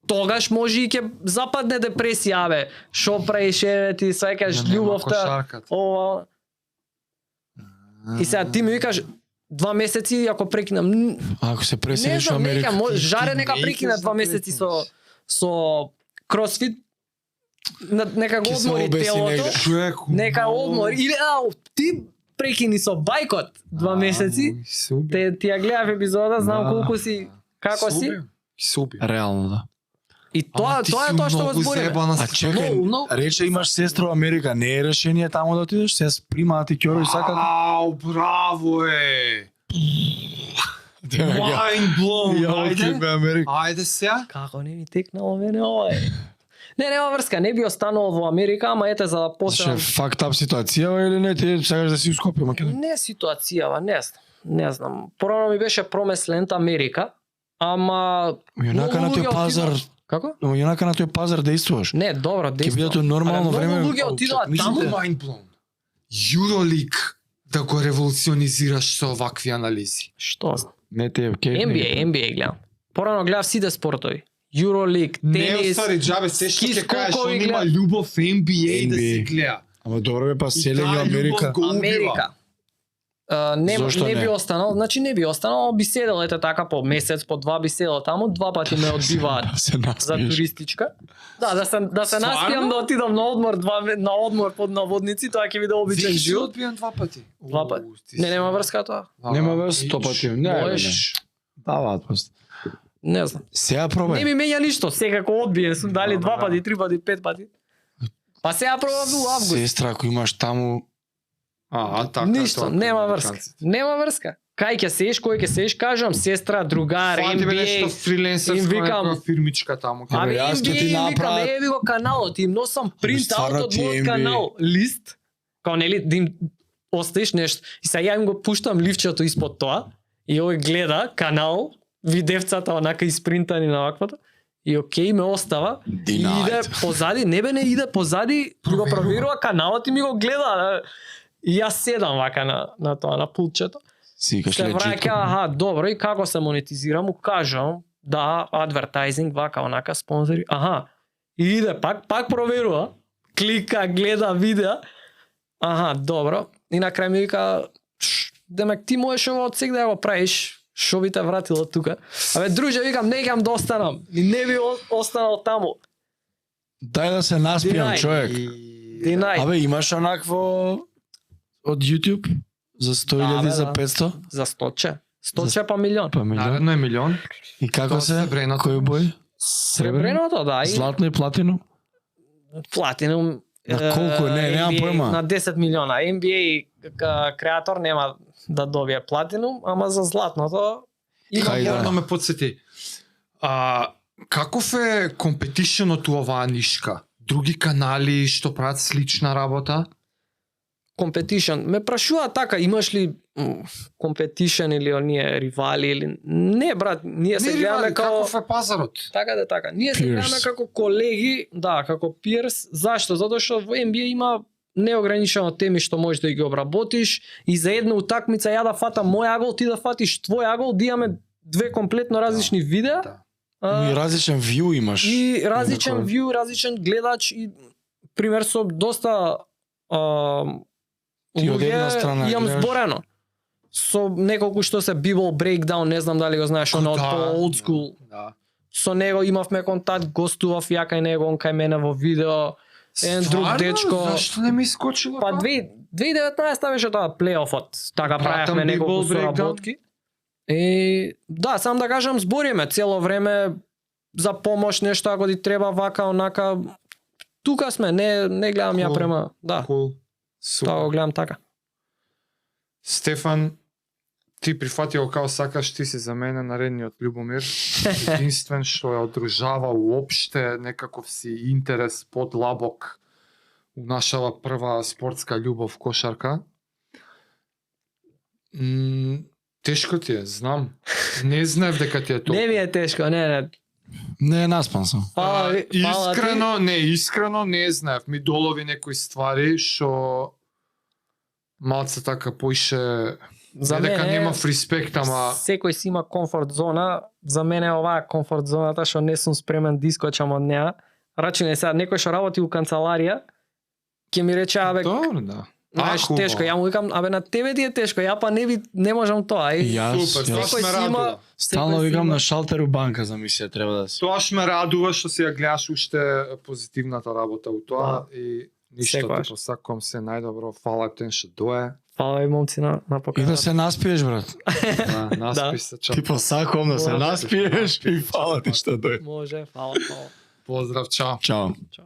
тогаш може и ќе западне депресија, бе. Шо правиш, ти сваќаш љубовта. Ова. И сега ти ми викаш, 2 месеци ако прекинам, Ако се не преселиш во знам, Америка, нека жаре ти нека не прекина идеш 2 да месеци прекинеш. со кросфит. Нека го Ќе се одмори обеси телото. негде. Човек, Нека одмори или ти прекини со бајкот 2 месеци. Ти ја гледав епизода, знам Да. колку си, како си. Се убив. реално да. И тоа е тоа што го збориме. А чекај, Многу. рече имаш сестра во Америка, не е решение таму да отидеш, се примаат и ќорови сакат. Ау, браво е. Mind blown. Ајде. Америка. Ајде сега. Како не ми текнало мене ова е. Не, нема врска, не би останал во Америка, ама ете за да Ше посебам. факт ап ситуацијава или не, ти сакаш да си у Скопје, Македонија? Не ситуацијава, не знам. Не знам. Порано ми беше промеслент Америка, ама Јонака на многу тој луѓе пазар, отидоа- Како? но јонака на тој пазар действуваш. Не, добро, Ќе действува. биде тоа нормално Але време. Многу луѓе отидоа Мислите? таму. Mind blown. Euroleague да го револуционизираш со вакви анализи. Што знам. Не те, окей. NBA гледам. Порано гледав сите спортови. Euroleague, Не, тенис. стари джабе, се што ски ќе кажеш, скокови он има гледам. љубов NBA да се NBA. гледа. Ама добро бе, па И селење таа во Америка. љубов го убива. Америка. Зошто не не? би останал, значи не би останал, би седел ете така по месец, по 2 би седел таму, 2 пати ме одбиваат Да се за насмееш. туристичка. Да се Стварно? наспијам да отидам на одмор, на одмор под наводници, тоа ќе биде обичен Веќе живот. одбијан 2 пати. Два пати. Не, нема врска тоа. Нема врз 100 пати. Не, бе, Можеш. не. Даваат просто. Не знам. Сега Не пробај. ми менја ништо, секако одбиен сум, дали 2 пати, 3 пати, 5 пати. Па сега пробав во август. Сестра, ако имаш таму, така. Ништо, тоа нема кај врска. американците. Нема врска. Кај ќе сееш, кој ќе сееш, кажам, сестра, другар, Фати бе нешто NBA. фриленсерско, им викам- некоја фирмичка таму. Абе, Абе, јас ќе ти NBA викам, направам- еви го каналот, им носам принт стварно аут од ти мојот NBA. канал, лист, као нели да им оставиш нешто. И сега ја им го пуштам ливчето испод тоа и овој гледа канал, видевцата онака испринтани на ваквото. И окей ме остава. И Denied. иде позади, не бе не иде позади, ми го проверува каналот и ми го гледа. И јас седам вака на тоа, на пултчето. си викаш Се враќа, аха, добро, и како се монетизирам, му кажам, да, адвертайзинг, вака, онака, спонзори, аха, и иде пак проверува, клика, гледа, видеа, аха, добро, и на крај ми вика, демек ти можеш ово од сега да го правиш, шо би те вратило тука. Абе, друже, викам, не ќе да останам, и не би останал таму. Дај да се наспијам, Denied. човек. Denied. Абе, имаш онакво од YouTube за 100.000 Да, за да. 500? За 100 па милион. Па милион. Наредно е милион. И како Тоа се? сребреното. Кој бој? Сребреното, да, и Златно и платино? платинум. На колку? Не, немам NBA појма. На 10 милиона. NBA креатор нема да добие платинум, ама за златното има Кај да? Јарно ме подсети. Каков е компетишенот у оваа нишка? Други канали што прават слична работа? competition. Ме прашува така, имаш ли competition или оние ривали или не брат, ние се Не гледаме ривали, како каков е пазарот? така да така. Ние се Peers. гледаме како колеги, да, како peers. Зашто? Затоа што во NBA има неограничено теми што можеш да ги обработиш и за една утакмица ја да фатам мој агол, ти да фатиш твој агол, да имаме две комплетно различни видеа. Да. И различен вју имаш. И различен Инако- вју, различен гледач и пример со доста Ти од една луѓе страна имам гледаш. зборено. Со неколку што се Bibble Breakdown, не знам дали го знаеш, оно од old school. Да. Со него имавме контакт, гостував ја кај него, он кај мене во видео. Еден друг Стварно? дечко. Зашто не ми скочило Па тоа? 2019 беше тоа плейофот. Така Пратам правевме неколку Bibble Breakdown. соработки. И да, сам да кажам, збориме цело време за помош, нешто ако ти треба вака, онака. Тука сме, не гледам ја Cool. према. Да, Кул. тоа го Супер. гледам така. Стефан, ти прифати го као сакаш, ти си за мене наредниот Љубомир. Единствен што ја одружава уопште некаков си интерес подлабок у нашава прва спортска љубов кошарка. Тешко ти е, знам. Не знаев дека ти е толку. Не ми е тешко, не. Не, наспан сум. Фала ви, фала ти. Искрено не знаев. Ми долови некои ствари што малце така поише За не дека мене, немав респект, ама секој си има комфорт зона. За мене е оваа комфорт зоната што не сум спремен да искочам од неа. Рачуне сега некој што работи у канцеларија ќе ми рече абе добро, да. Знаеш, хубаво. тешко, ја му викам, абе на тебе ти е тешко, ја па не можам тоа. Јас, Супер, јас тоа секој ме си има- радува. стално секој си викам има- на шалтеру банка за мисија треба да си. Тоа што ме радува што си ја гледаш уште позитивната работа у тоа и ништо Секогаш. ти посакувам се најдобро. Фала тен што дое. Фала и момци на И покана. да се наспиеш, брат. Да, наспи се Ти посакувам да се Може. наспиеш и фала ти што дојде. Може, фала. Поздрав, чао. Чао. Чао.